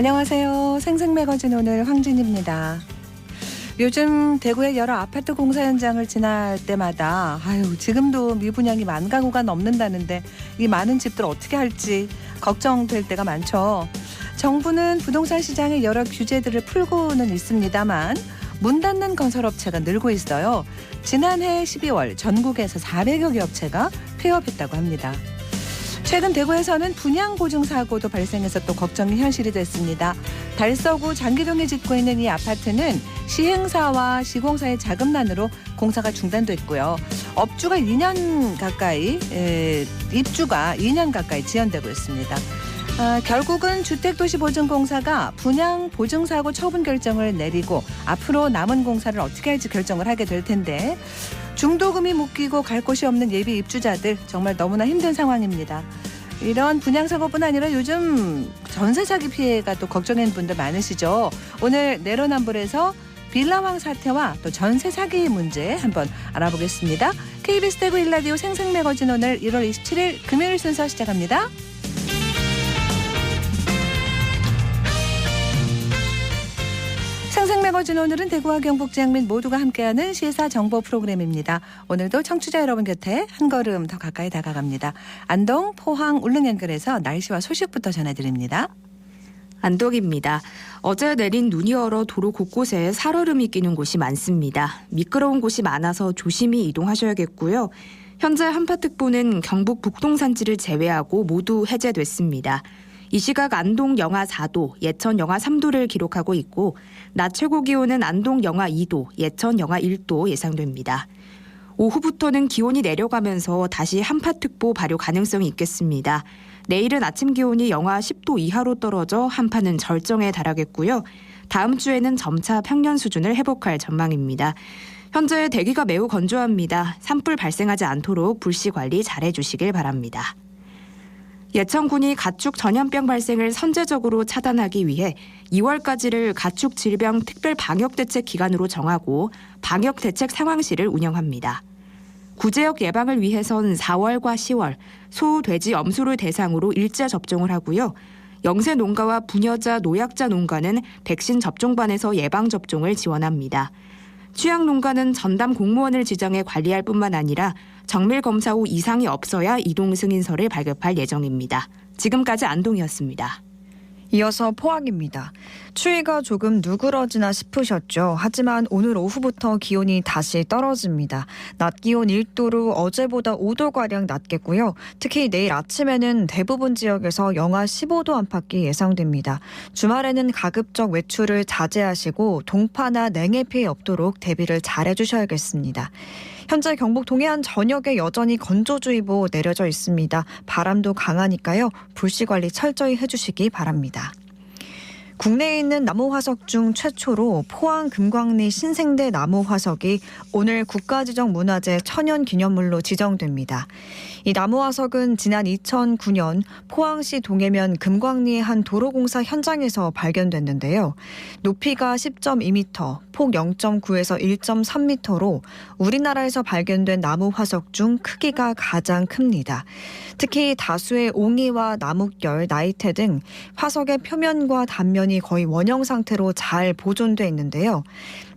안녕하세요. 생생매거진 오늘 황진입니다. 요즘 대구의 여러 아파트 공사 현장을 지날 때마다 지금도 미분양이 10,000가구가 넘는다는데 이 많은 집들 어떻게 할지 걱정될 때가 많죠. 정부는 부동산 시장의 여러 규제들을 풀고는 있습니다만 문 닫는 건설업체가 늘고 있어요. 지난해 12월 전국에서 400여 개 업체가 폐업했다고 합니다. 최근 대구에서는 분양보증 사고도 발생해서 또 걱정이 현실이 됐습니다. 달서구 장기동에 짓고 있는 이 아파트는 시행사와 시공사의 자금난으로 공사가 중단됐고요. 업주가 2년 가까이, 입주가 2년 가까이 지연되고 있습니다. 결국은 주택도시보증공사가 분양보증사고 처분 결정을 내리고 앞으로 남은 공사를 어떻게 할지 결정을 하게 될 텐데 중도금이 묶이고 갈 곳이 없는 예비 입주자들 정말 너무나 힘든 상황입니다. 이런 분양사고뿐 아니라 요즘 전세 사기 피해가 또 걱정인 분들 많으시죠. 오늘 내로남불에서 빌라왕 사태와 또 전세 사기 문제 한번 알아보겠습니다. KBS 대구 1라디오 생생매거진 오늘 1월 27일 금요일 순서 시작합니다. 생생매거진 오늘은 대구와 경북 지역 및 모두가 함께하는 시사 정보 프로그램입니다. 오늘도 청취자 여러분 곁에 한 걸음 더 가까이 다가갑니다. 안동, 포항, 울릉 연결해서 날씨와 소식부터 전해드립니다. 안동입니다. 어제 내린 눈이 얼어 도로 곳곳에 살얼음이 끼는 곳이 많습니다. 미끄러운 곳이 많아서 조심히 이동하셔야겠고요. 현재 한파특보는 경북 북동산지를 제외하고 모두 해제됐습니다. 이 시각 안동 영하 4도, 예천 영하 3도를 기록하고 있고 낮 최고 기온은 안동 영하 2도, 예천 영하 1도 예상됩니다. 오후부터는 기온이 내려가면서 다시 한파특보 발효 가능성이 있겠습니다. 내일은 아침 기온이 영하 10도 이하로 떨어져 한파는 절정에 달하겠고요. 다음 주에는 점차 평년 수준을 회복할 전망입니다. 현재 대기가 매우 건조합니다. 산불 발생하지 않도록 불씨 관리 잘 해주시길 바랍니다. 예천군이 가축 전염병 발생을 선제적으로 차단하기 위해 2월까지를 가축 질병 특별 방역대책 기간으로 정하고 방역대책 상황실을 운영합니다. 구제역 예방을 위해선 4월과 10월 소, 돼지, 염소를 대상으로 일제 접종을 하고요. 영세 농가와 부녀자, 노약자 농가는 백신 접종반에서 예방 접종을 지원합니다. 취약 농가는 전담 공무원을 지정해 관리할 뿐만 아니라 정밀 검사 후 이상이 없어야 이동 승인서를 발급할 예정입니다. 지금까지 안동이었습니다. 이어서 포항입니다. 추위가 조금 누그러지나 싶으셨죠. 하지만 오늘 오후부터 기온이 다시 떨어집니다. 낮 기온 1도로 어제보다 5도가량 낮겠고요. 특히 내일 아침에는 대부분 지역에서 영하 15도 안팎이 예상됩니다. 주말에는 가급적 외출을 자제하시고 동파나 냉해 피해 없도록 대비를 잘 해주셔야겠습니다. 현재 경북 동해안 전역에 여전히 건조주의보 내려져 있습니다. 바람도 강하니까요. 불씨 관리 철저히 해주시기 바랍니다. 국내에 있는 나무 화석 중 최초로 포항 금광리 신생대 나무 화석이 오늘 국가지정문화재 천연기념물로 지정됩니다. 이 나무 화석은 지난 2009년 포항시 동해면 금광리의 한 도로공사 현장에서 발견됐는데요. 높이가 10.2m, 폭 0.9에서 1.3m로 우리나라에서 발견된 나무 화석 중 크기가 가장 큽니다. 특히 다수의 옹이와 나뭇결, 나이테 등 화석의 표면과 단면이 거의 원형 상태로 잘 보존돼 있는데요.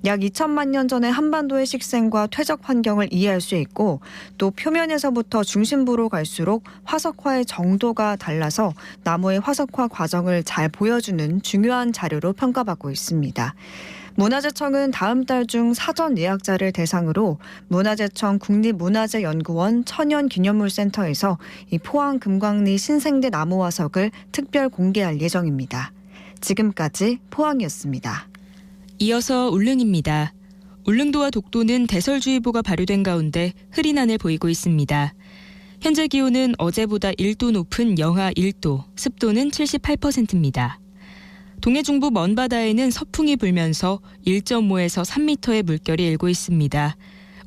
약 2천만 년 전의 한반도의 식생과 퇴적 환경을 이해할 수 있고 또 표면에서부터 중심부로 갈수록 화석화의 정도가 달라서 나무의 화석화 과정을 잘 보여주는 중요한 자료로 평가받고 있습니다. 문화재청은 다음 달 중 사전 예약자를 대상으로 문화재청 국립문화재연구원 천연기념물센터에서 이 포항 금광리 신생대 나무 화석을 특별 공개할 예정입니다. 지금까지 포항이었습니다. 이어서 울릉입니다. 울릉도와 독도는 대설주의보가 발효된 가운데 흐린 하늘 보이고 있습니다. 현재 기온은 어제보다 1도 높은 영하 1도, 습도는 78%입니다. 동해 중부 먼바다에는 서풍이 불면서 1.5에서 3m의 물결이 일고 있습니다.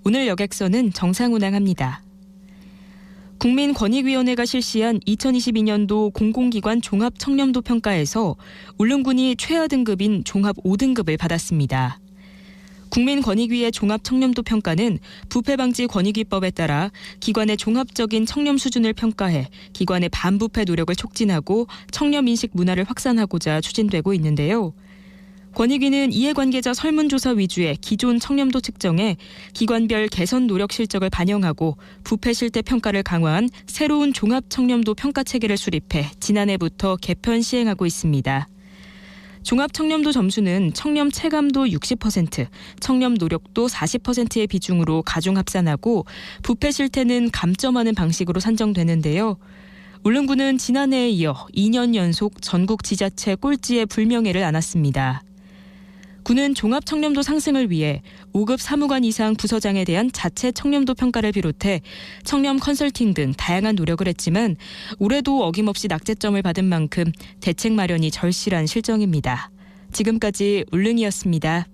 오늘 여객선은 정상 운항합니다. 국민권익위원회가 실시한 2022년도 공공기관 종합청렴도 평가에서 울릉군이 최하 등급인 종합 5등급을 받았습니다. 국민권익위의 종합청렴도 평가는 부패방지권익위법에 따라 기관의 종합적인 청렴 수준을 평가해 기관의 반부패 노력을 촉진하고 청렴인식 문화를 확산하고자 추진되고 있는데요. 권익위는 이해관계자 설문조사 위주의 기존 청렴도 측정에 기관별 개선 노력 실적을 반영하고 부패 실태 평가를 강화한 새로운 종합청렴도 평가 체계를 수립해 지난해부터 개편 시행하고 있습니다. 종합청렴도 점수는 청렴 체감도 60%, 청렴 노력도 40%의 비중으로 가중합산하고 부패 실태는 감점하는 방식으로 산정되는데요. 울릉군은 지난해에 이어 2년 연속 전국 지자체 꼴찌의 불명예를 안았습니다. 군은 종합청렴도 상승을 위해 5급 사무관 이상 부서장에 대한 자체 청렴도 평가를 비롯해 청렴 컨설팅 등 다양한 노력을 했지만 올해도 어김없이 낙제점을 받은 만큼 대책 마련이 절실한 실정입니다. 지금까지 울릉이었습니다.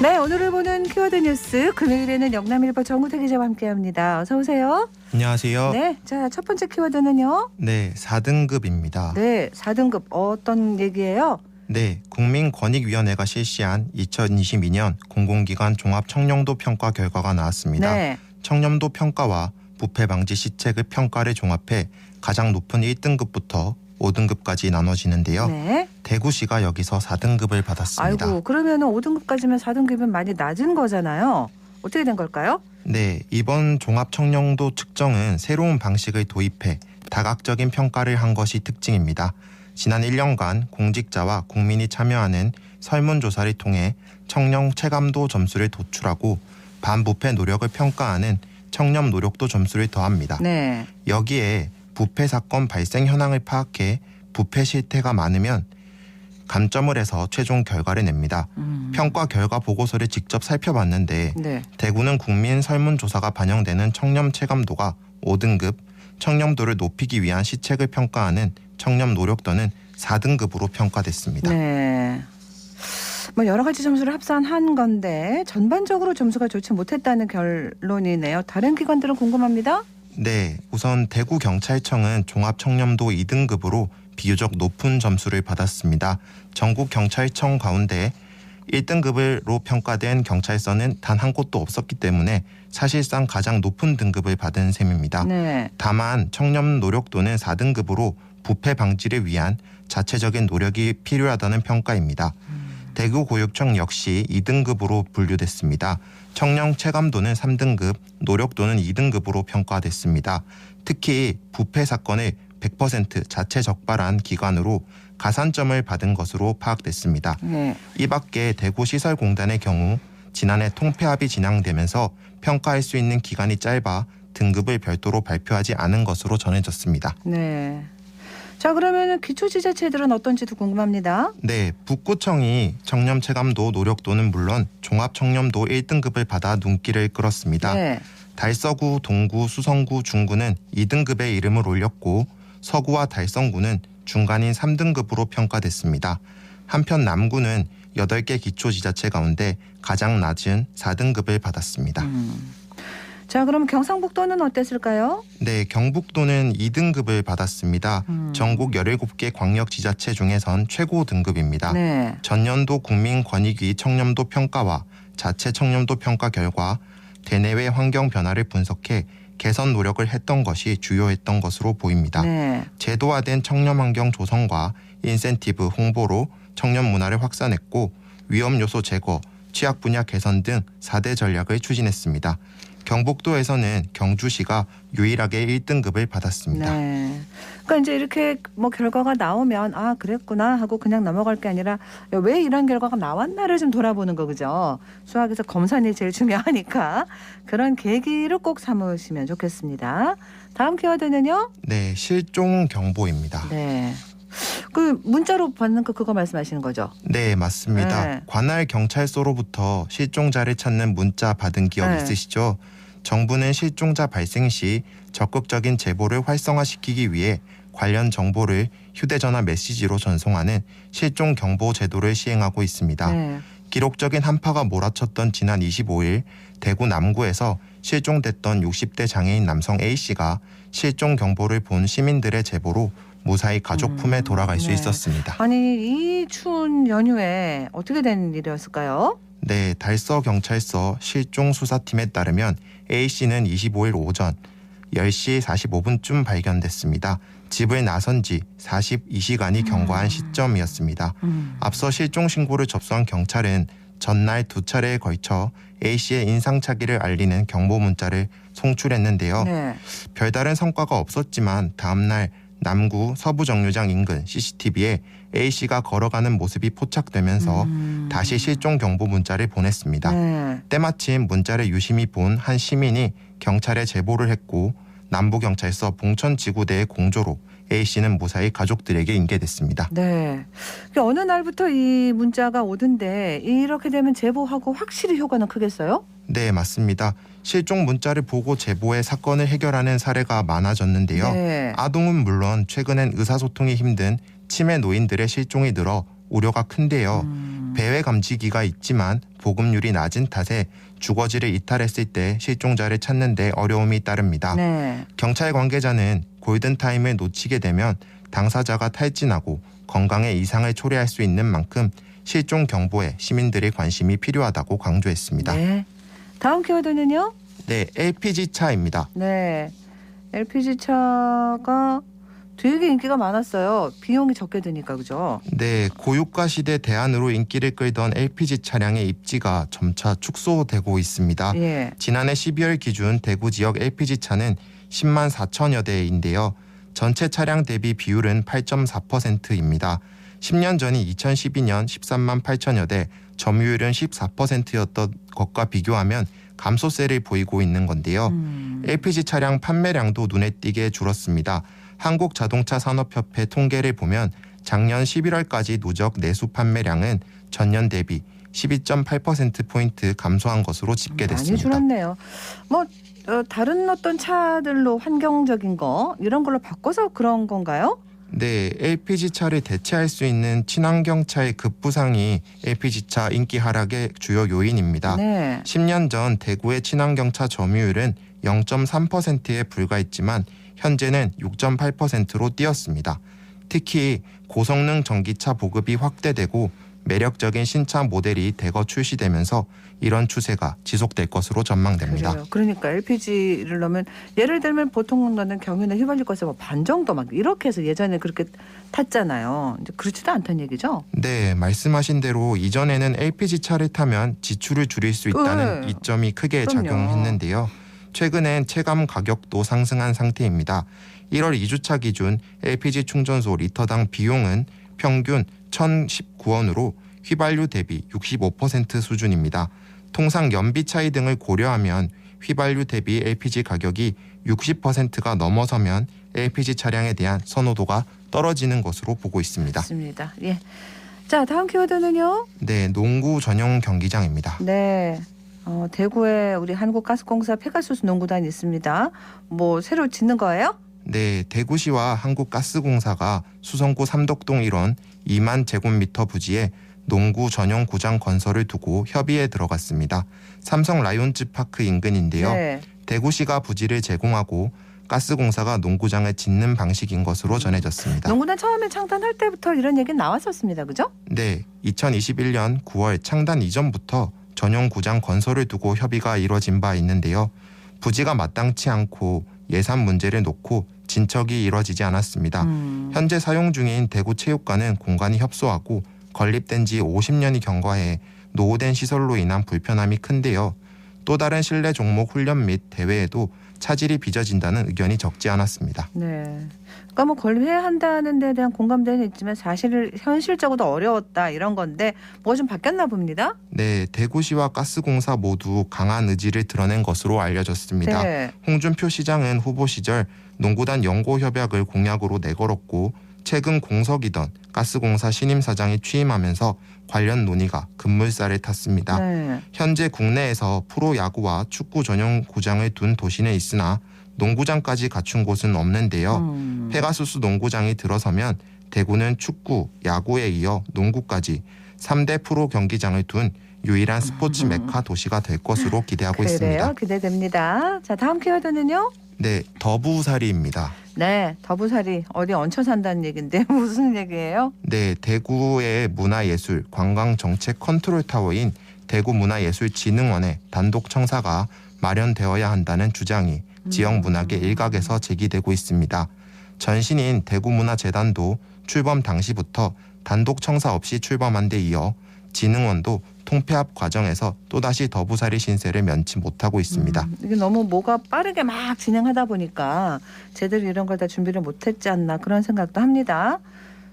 네, 오늘을 보는 키워드 뉴스 금요일에는 영남일보 정우택 기자와 함께합니다. 어서 오세요. 안녕하세요. 네, 자, 첫 번째 키워드는요. 네, 4등급입니다. 네, 4등급 어떤 얘기예요? 네, 국민권익위원회가 실시한 2022년 공공기관 종합청렴도 평가 결과가 나왔습니다. 네. 청렴도 평가와 부패 방지 시책의 평가를 종합해 가장 높은 1등급부터 5등급까지 나눠지는데요. 네. 대구시가 여기서 4등급을 받았습니다. 아이고, 그러면 5등급까지면 4등급이면 많이 낮은 거잖아요. 어떻게 된 걸까요? 네, 이번 종합청렴도 측정은 새로운 방식을 도입해 다각적인 평가를 한 것이 특징입니다. 지난 1년간 공직자와 국민이 참여하는 설문조사를 통해 청렴 체감도 점수를 도출하고 반부패 노력을 평가하는 청렴 노력도 점수를 더합니다. 네. 여기에 부패 사건 발생 현황을 파악해 부패 실태가 많으면 감점을 해서 최종 결과를 냅니다. 평가 결과 보고서를 직접 살펴봤는데 네. 대구는 국민 설문조사가 반영되는 청렴 체감도가 5등급, 청렴도를 높이기 위한 시책을 평가하는 청렴 노력도는 4등급으로 평가됐습니다. 네. 뭐 여러 가지 점수를 합산한 건데 전반적으로 점수가 좋지 못했다는 결론이네요. 다른 기관들은 궁금합니다. 네, 우선 대구경찰청은 종합청렴도 2등급으로 비교적 높은 점수를 받았습니다. 전국 경찰청 가운데 1등급으로 평가된 경찰서는 단 한 곳도 없었기 때문에 사실상 가장 높은 등급을 받은 셈입니다. 네. 다만 청렴 노력도는 4등급으로 부패 방지를 위한 자체적인 노력이 필요하다는 평가입니다. 대구교육청 역시 2등급으로 분류됐습니다. 청렴 체감도는 3등급, 노력도는 2등급으로 평가됐습니다. 특히 부패 사건을 100% 자체 적발한 기관으로 가산점을 받은 것으로 파악됐습니다. 네. 이 밖에 대구시설공단의 경우 지난해 통폐합이 진행되면서 평가할 수 있는 기간이 짧아 등급을 별도로 발표하지 않은 것으로 전해졌습니다. 네. 자, 그러면 기초지자체들은 어떤지도 궁금합니다. 네, 북구청이 청렴 체감도 노력도는 물론 종합청렴도 1등급을 받아 눈길을 끌었습니다. 네. 달서구, 동구, 수성구, 중구는 2등급의 이름을 올렸고 서구와 달성구는 중간인 3등급으로 평가됐습니다. 한편 남구는 8개 기초지자체 가운데 가장 낮은 4등급을 받았습니다. 자, 그럼 경상북도는 어땠을까요? 네, 경북도는 2등급을 받았습니다. 전국 17개 광역지자체 중에선 최고 등급입니다. 네. 전년도 국민권익위 청렴도 평가와 자체 청렴도 평가 결과 대내외 환경 변화를 분석해 개선 노력을 했던 것이 주요했던 것으로 보입니다. 네. 제도화된 청렴 환경 조성과 인센티브 홍보로 청렴 문화를 확산했고 위험 요소 제거, 취약 분야 개선 등 4대 전략을 추진했습니다. 경북도에서는 경주시가 유일하게 1등급을 받았습니다. 네. 그러니까 이제 이렇게 뭐 결과가 나오면 아, 그랬구나 하고 그냥 넘어갈 게 아니라 왜 이런 결과가 나왔나를 좀 돌아보는 거, 그죠? 수학에서 검산이 제일 중요하니까 그런 계기를 꼭 삼으시면 좋겠습니다. 다음 키워드는요? 네, 실종 경보입니다. 네. 그 문자로 받는 그거 말씀하시는 거죠? 네, 맞습니다. 네. 관할 경찰서로부터 실종자를 찾는 문자 받은 기억 네. 있으시죠? 정부는 실종자 발생 시 적극적인 제보를 활성화시키기 위해 관련 정보를 휴대전화 메시지로 전송하는 실종 경보 제도를 시행하고 있습니다. 네. 기록적인 한파가 몰아쳤던 지난 25일 대구 남구에서 실종됐던 60대 장애인 남성 A씨가 실종 경보를 본 시민들의 제보로 무사히 가족 품에 돌아갈 수 네. 있었습니다. 아니 이 추운 연휴에 어떻게 된 일이었을까요? 네, 달서 경찰서 실종 수사팀에 따르면 A씨는 25일 오전 10시 45분쯤 발견됐습니다. 집을 나선 지 42시간이 경과한 시점이었습니다. 앞서 실종 신고를 접수한 경찰은 전날 2차례에 걸쳐 A씨의 인상착의를 알리는 경보 문자를 송출했는데요. 네. 별다른 성과가 없었지만 다음날 남구 서부정류장 인근 CCTV에 A씨가 걸어가는 모습이 포착되면서 다시 실종 경보 문자를 보냈습니다. 네. 때마침 문자를 유심히 본 한 시민이 경찰에 제보를 했고 남부경찰서 봉천지구대의 공조로 A씨는 무사히 가족들에게 인계됐습니다. 네. 어느 날부터 이 문자가 오던데 이렇게 되면 제보하고 확실히 효과는 크겠어요? 네, 맞습니다. 실종 문자를 보고 제보해 사건을 해결하는 사례가 많아졌는데요. 네. 아동은 물론 최근엔 의사소통이 힘든 치매 노인들의 실종이 늘어 우려가 큰데요. 배회 감지기가 있지만 보급률이 낮은 탓에 주거지를 이탈했을 때 실종자를 찾는 데 어려움이 따릅니다. 네. 경찰 관계자는 골든타임을 놓치게 되면 당사자가 탈진하고 건강에 이상을 초래할 수 있는 만큼 실종 경보에 시민들의 관심이 필요하다고 강조했습니다. 네. 다음 키워드는요? 네, LPG차입니다. 네. LPG차가 되게 인기가 많았어요. 비용이 적게 드니까 그죠? 네, 고유가 시대 대안으로 인기를 끌던 LPG 차량의 입지가 점차 축소되고 있습니다. 예. 지난해 12월 기준 대구 지역 LPG 차는 10만 4천여 대인데요. 전체 차량 대비 비율은 8.4%입니다. 10년 전인 2012년 13만 8천여 대, 점유율은 14%였던 것과 비교하면 감소세를 보이고 있는 건데요. LPG 차량 판매량도 눈에 띄게 줄었습니다. 한국자동차산업협회 통계를 보면 작년 11월까지 누적 내수 판매량은 전년 대비 12.8%포인트 감소한 것으로 집계됐습니다. 많이 줄었네요. 다른 어떤 차들로 환경적인 거 이런 걸로 바꿔서 그런 건가요? 네, LPG차를 대체할 수 있는 친환경차의 급부상이 LPG차 인기 하락의 주요 요인입니다. 네. 10년 전 대구의 친환경차 점유율은 0.3%에 불과했지만 현재는 6.8%로 뛰었습니다. 특히 고성능 전기차 보급이 확대되고 매력적인 신차 모델이 대거 출시되면서 이런 추세가 지속될 것으로 전망됩니다. 그래요. 그러니까 LPG를 넣으면 예를 들면 보통 넣는 경유나 휘발유 가스 반 정도 막 이렇게 해서 예전에 그렇게 탔잖아요. 이제 그렇지도 않다는 얘기죠? 네, 말씀하신 대로 이전에는 LPG 차를 타면 지출을 줄일 수 있다는 네. 이점이 크게 그럼요. 작용했는데요. 최근엔 체감 가격도 상승한 상태입니다. 1월 2주차 기준 LPG 충전소 리터당 비용은 평균 1,019원으로 휘발유 대비 65% 수준입니다. 통상 연비 차이 등을 고려하면 휘발유 대비 LPG 가격이 60%가 넘어서면 LPG 차량에 대한 선호도가 떨어지는 것으로 보고 있습니다. 맞습니다. 예. 자, 다음 키워드는요? 네, 농구 전용 경기장입니다. 네. 대구에 우리 한국가스공사 페가수스 농구단이 있습니다. 새로 짓는 거예요? 네, 대구시와 한국가스공사가 수성구 삼덕동 일원 2만 제곱미터 부지에 농구 전용 구장 건설을 두고 협의에 들어갔습니다. 삼성 라이온즈 파크 인근인데요. 네. 대구시가 부지를 제공하고 가스공사가 농구장을 짓는 방식인 것으로 전해졌습니다. 농구단 처음에 창단할 때부터 이런 얘기는 나왔었습니다. 그죠? 네, 2021년 9월 창단 이전부터 전용 구장 건설을 두고 협의가 이뤄진 바 있는데요. 부지가 마땅치 않고 예산 문제를 놓고 진척이 이뤄지지 않았습니다. 현재 사용 중인 대구체육관은 공간이 협소하고 건립된 지 50년이 경과해 노후된 시설로 인한 불편함이 큰데요. 또 다른 실내 종목 훈련 및 대회에도 차질이 빚어진다는 의견이 적지 않았습니다. 네. 그러니까 건립해야 한다는 데 대한 공감대는 있지만 사실 현실적으로 어려웠다 이런 건데 뭐가 좀 바뀌었나 봅니다. 네, 대구시와 가스공사 모두 강한 의지를 드러낸 것으로 알려졌습니다. 네. 홍준표 시장은 후보 시절 농구단 연고 협약을 공약으로 내걸었고 최근 공석이던 가스공사 신임 사장이 취임하면서 관련 논의가 급물살을 탔습니다. 네. 현재 국내에서 프로야구와 축구 전용 구장을 둔 도시는 있으나 농구장까지 갖춘 곳은 없는데요. 페가수스 농구장이 들어서면 대구는 축구, 야구에 이어 농구까지 3대 프로 경기장을 둔 유일한 스포츠 메카 도시가 될 것으로 기대하고 있습니다. 그래요. 기대됩니다. 자, 다음 키워드는요? 네, 더부살이입니다. 네, 더부살이 어디 얹혀 산다는 얘기인데 무슨 얘기예요? 네, 대구의 문화예술 관광정책 컨트롤타워인 대구문화예술진흥원의 단독 청사가 마련되어야 한다는 주장이 지역 문학의 일각에서 제기되고 있습니다. 전신인 대구문화재단도 출범 당시부터 단독 청사 없이 출범한 데 이어 진흥원도 통폐합 과정에서 또다시 더부살이 신세를 면치 못하고 있습니다. 이게 너무 뭐가 빠르게 막 진행하다 보니까 제대로 이런 걸 다 준비를 못했지 않나 그런 생각도 합니다.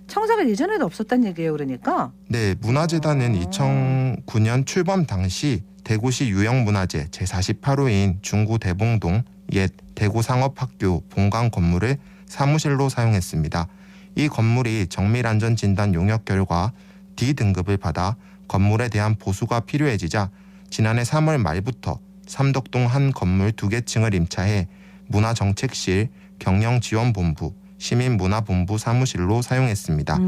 청사가 예전에도 없었단 얘기예요, 그러니까? 네, 문화재단은 2009년 출범 당시 대구시 유형문화재 제48호인 중구 대봉동 옛 대구상업학교 본관 건물을 사무실로 사용했습니다. 이 건물이 정밀안전진단 용역 결과 D등급을 받아 건물에 대한 보수가 필요해지자 지난해 3월 말부터 삼덕동 한 건물 2개 층을 임차해 문화정책실, 경영지원본부, 시민문화본부 사무실로 사용했습니다.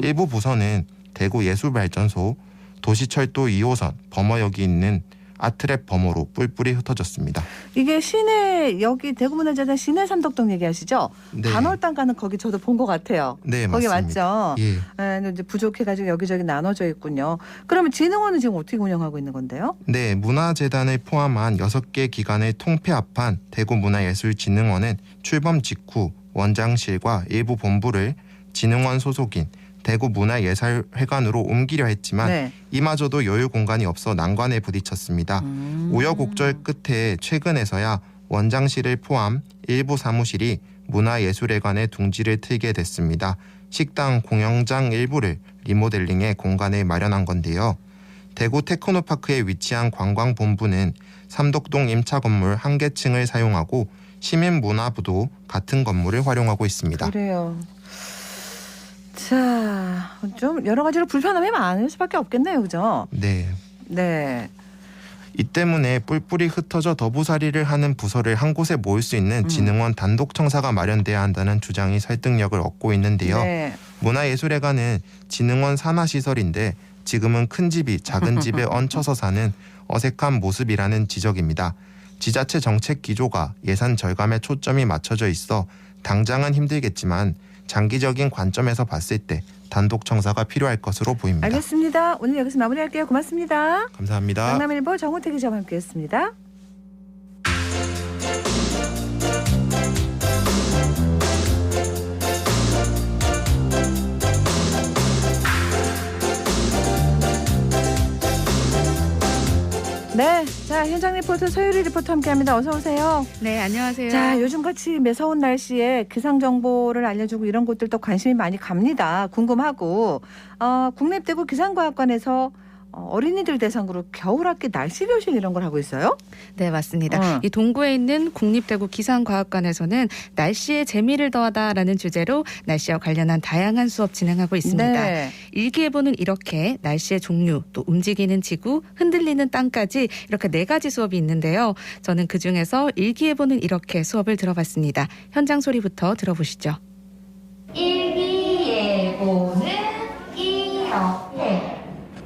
일부 부서는 대구예술발전소, 도시철도 2호선 범어역이 있는 아트랩 범어로 뿔뿔이 흩어졌습니다. 이게 시내 여기 대구문화재단 시내 삼덕동 얘기하시죠? 네. 반월당 가는 거기 저도 본 것 같아요. 네, 거기 맞습니다. 맞죠? 예. 네, 근데 이제 부족해가지고 여기저기 나눠져 있군요. 그러면 진흥원은 지금 어떻게 운영하고 있는 건데요? 네, 문화재단을 포함한 6개 기관을 통폐합한 대구문화예술진흥원은 출범 직후 원장실과 일부 본부를 진흥원 소속인 대구문화예술회관으로 옮기려 했지만 네. 이마저도 여유 공간이 없어 난관에 부딪혔습니다. 우여곡절 끝에 최근에서야 원장실을 포함 일부 사무실이 문화예술회관에 둥지를 트게 됐습니다. 식당, 공연장 일부를 리모델링해 공간을 마련한 건데요. 대구 테크노파크에 위치한 관광본부는 삼덕동 임차 건물 1개 층을 사용하고 시민문화부도 같은 건물을 활용하고 있습니다. 그래요. 자, 좀 여러 가지로 불편함이 많을 수밖에 없겠네요, 그죠? 네. 네. 이 때문에 뿔뿔이 흩어져 더부살이를 하는 부서를 한 곳에 모을 수 있는 진흥원 단독 청사가 마련돼야 한다는 주장이 설득력을 얻고 있는데요. 네. 문화예술회관은 진흥원 산하시설인데 지금은 큰 집이 작은 집에 얹혀서 사는 어색한 모습이라는 지적입니다. 지자체 정책 기조가 예산 절감에 초점이 맞춰져 있어 당장은 힘들겠지만 장기적인 관점에서 봤을 때 단독 청사가 필요할 것으로 보입니다. 알겠습니다. 오늘 여기서 마무리할게요. 고맙습니다. 감사합니다. 강남일보 정우택 기자와 함께했습니다. 네, 자 현장 리포터 서유리 리포터 함께합니다. 어서 오세요. 네, 안녕하세요. 자, 요즘같이 매서운 날씨에 기상 정보를 알려주고 이런 곳들도 관심이 많이 갑니다. 궁금하고 국립대구 기상과학관에서 어린이들 대상으로 겨울학기 날씨 교실 이런 걸 하고 있어요? 네, 맞습니다. 이 동구에 있는 국립대구 기상과학관에서는 날씨에 재미를 더하다라는 주제로 날씨와 관련한 다양한 수업 진행하고 있습니다. 네. 일기예보는 이렇게 날씨의 종류, 또 움직이는 지구, 흔들리는 땅까지 이렇게 4가지 수업이 있는데요. 저는 그중에서 일기예보는 이렇게 수업을 들어봤습니다. 현장 소리부터 들어보시죠. 일기예보는 이렇게.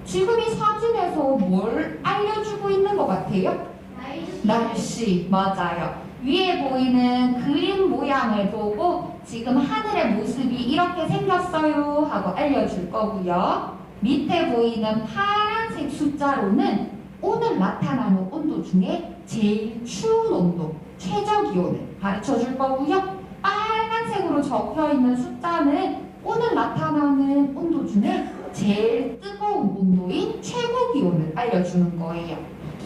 지금 이 사진에서 뭘 알려주고 있는 것 같아요? 날씨, 맞아요. 위에 보이는 그림 모양을 보고 지금 하늘의 모습이 이렇게 생겼어요 하고 알려줄 거고요. 밑에 보이는 파란색 숫자로는 오늘 나타나는 온도 중에 제일 추운 온도, 최저기온을 가르쳐 줄 거고요. 빨간색으로 적혀있는 숫자는 오늘 나타나는 온도 중에 제일 뜨거운 온도인 최고 기온을 알려주는 거예요.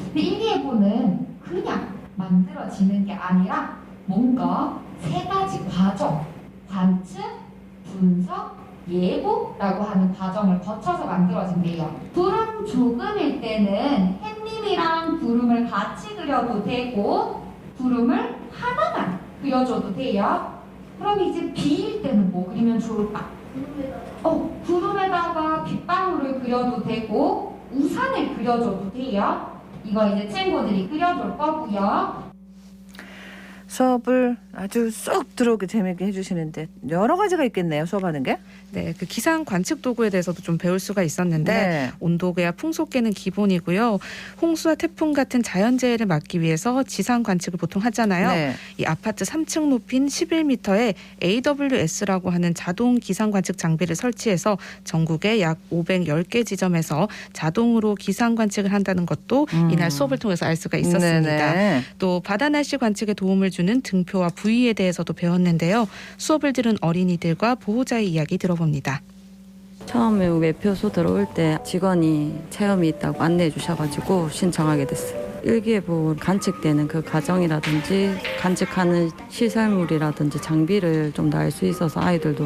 근데 일기예보는 그냥 만들어지는 게 아니라 뭔가 3가지 과정, 관측, 분석, 예보라고 하는 과정을 거쳐서 만들어진대요. 구름 조금일 때는 햇님이랑 구름을 같이 그려도 되고 구름을 하나만 그려줘도 돼요. 그럼 이제 비일 때는 뭐 그리면 좋을까? 구름에다가 빗방울을 그려도 되고 우산을 그려줘도 돼요. 이거 이제 친구들이 그려줄 거고요. 수업을 아주 쏙 들어오게 재미있게 해주시는데 여러 가지가 있겠네요. 수업하는 게. 네, 그 기상 관측 도구에 대해서도 좀 배울 수가 있었는데 네. 온도계와 풍속계는 기본이고요. 홍수와 태풍 같은 자연재해를 막기 위해서 지상 관측을 보통 하잖아요. 네. 이 아파트 3층 높인 11m에 AWS라고 하는 자동 기상 관측 장비를 설치해서 전국에 약 510개 지점에서 자동으로 기상 관측을 한다는 것도 이날 수업을 통해서 알 수가 있었습니다. 네네. 또 바다 날씨 관측에 도움을 주는 등표와 부위에 대해서도 배웠는데요. 수업을 들은 어린이들과 보호자의 이야기 들어봅니다. 처음에 매표소 들어올 때 직원이 체험이 있다고 안내해 주셔가지고 신청하게 됐어요. 일기예보 관측되는 그 과정이라든지 관측하는 시설물이라든지 장비를 좀 더 알 수 있어서 아이들도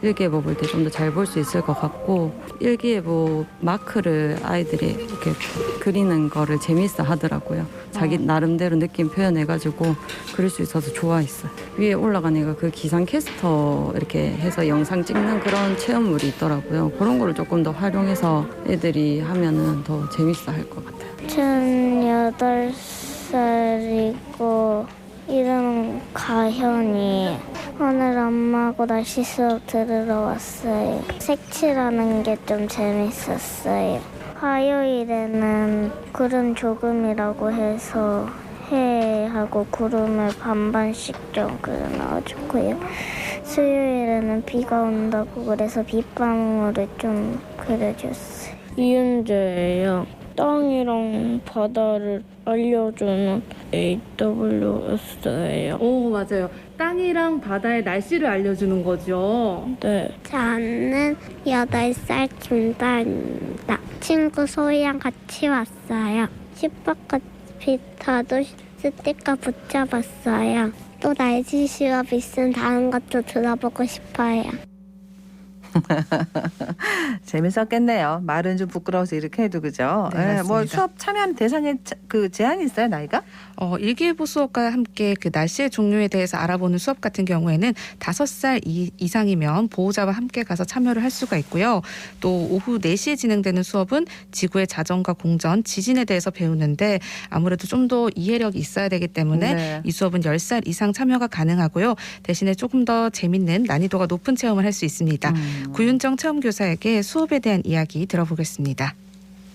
일기예보 볼 때 좀 더 잘 볼 수 있을 것 같고 일기예보 마크를 아이들이 이렇게 그리는 거를 재밌어 하더라고요. 자기 나름대로 느낌 표현해가지고 그릴 수 있어서 좋아했어요. 위에 올라가니까 그 기상캐스터 이렇게 해서 영상 찍는 그런 체험물이 있더라고요. 그런 거를 조금 더 활용해서 애들이 하면은 더 재밌어 할 것 같아요. 8살이고 이름은 가현이. 오늘 엄마하고 날씨 수업 들으러 왔어요. 색칠하는 게 좀 재밌었어요. 화요일에는 구름 조금이라고 해서 해하고 구름을 반반씩 좀 그려 넣어주고요. 수요일에는 비가 온다고 그래서 빗방울을 좀 그려줬어요. 이윤재예요. 땅이랑 바다를 알려주는 AWS예요. 오, 맞아요. 땅이랑 바다의 날씨를 알려주는 거죠. 네. 저는 8살 김다입니다. 친구 소희랑 같이 왔어요. 슈퍼커피터도 스티커 붙여봤어요. 또 날씨 수업 있으면 다른 것도 들어보고 싶어요. 재밌었겠네요. 말은 좀 부끄러워서 이렇게 해도 그죠? 네, 맞습니다. 뭐 수업 참여하는 대상에 그 제한이 있어요, 나이가? 일기예보 수업과 함께 그 날씨의 종류에 대해서 알아보는 수업 같은 경우에는 5살 이상이면 보호자와 함께 가서 참여를 할 수가 있고요. 또 오후 4시에 진행되는 수업은 지구의 자전과 공전, 지진에 대해서 배우는데 아무래도 좀 더 이해력이 있어야 되기 때문에 네. 이 수업은 10살 이상 참여가 가능하고요. 대신에 조금 더 재밌는 난이도가 높은 체험을 할 수 있습니다. 구윤정 체험교사에게 수업에 대한 이야기 들어보겠습니다.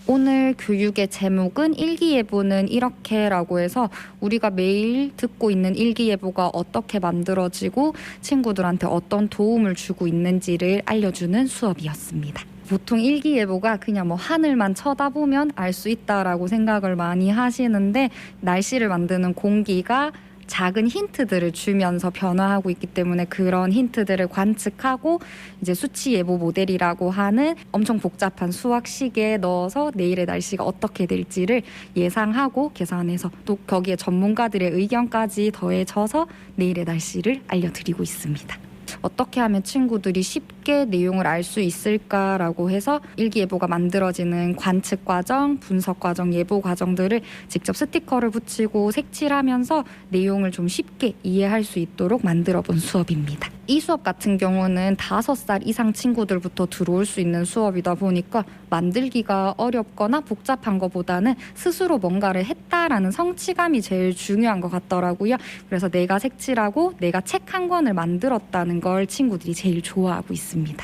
오늘 교육의 제목은 일기예보는 이렇게라고 해서 우리가 매일 듣고 있는 일기예보가 어떻게 만들어지고 친구들한테 어떤 도움을 주고 있는지를 알려주는 수업이었습니다. 보통 일기예보가 그냥 뭐 하늘만 쳐다보면 알 수 있다라고 생각을 많이 하시는데 날씨를 만드는 공기가 작은 힌트들을 주면서 변화하고 있기 때문에 그런 힌트들을 관측하고 이제 수치 예보 모델이라고 하는 엄청 복잡한 수학식에 넣어서 내일의 날씨가 어떻게 될지를 예상하고 계산해서 또 거기에 전문가들의 의견까지 더해져서 내일의 날씨를 알려드리고 있습니다. 어떻게 하면 친구들이 쉽게 내용을 알 수 있을까라고 해서 일기예보가 만들어지는 관측 과정, 분석 과정, 예보 과정들을 직접 스티커를 붙이고 색칠하면서 내용을 좀 쉽게 이해할 수 있도록 만들어 본 수업입니다. 이 수업 같은 경우는 5살 이상 친구들부터 들어올 수 있는 수업이다 보니까 만들기가 어렵거나 복잡한 것보다는 스스로 뭔가를 했다라는 성취감이 제일 중요한 것 같더라고요. 그래서 내가 색칠하고 내가 책 한 권을 만들었다는 걸 친구들이 제일 좋아하고 있습니다.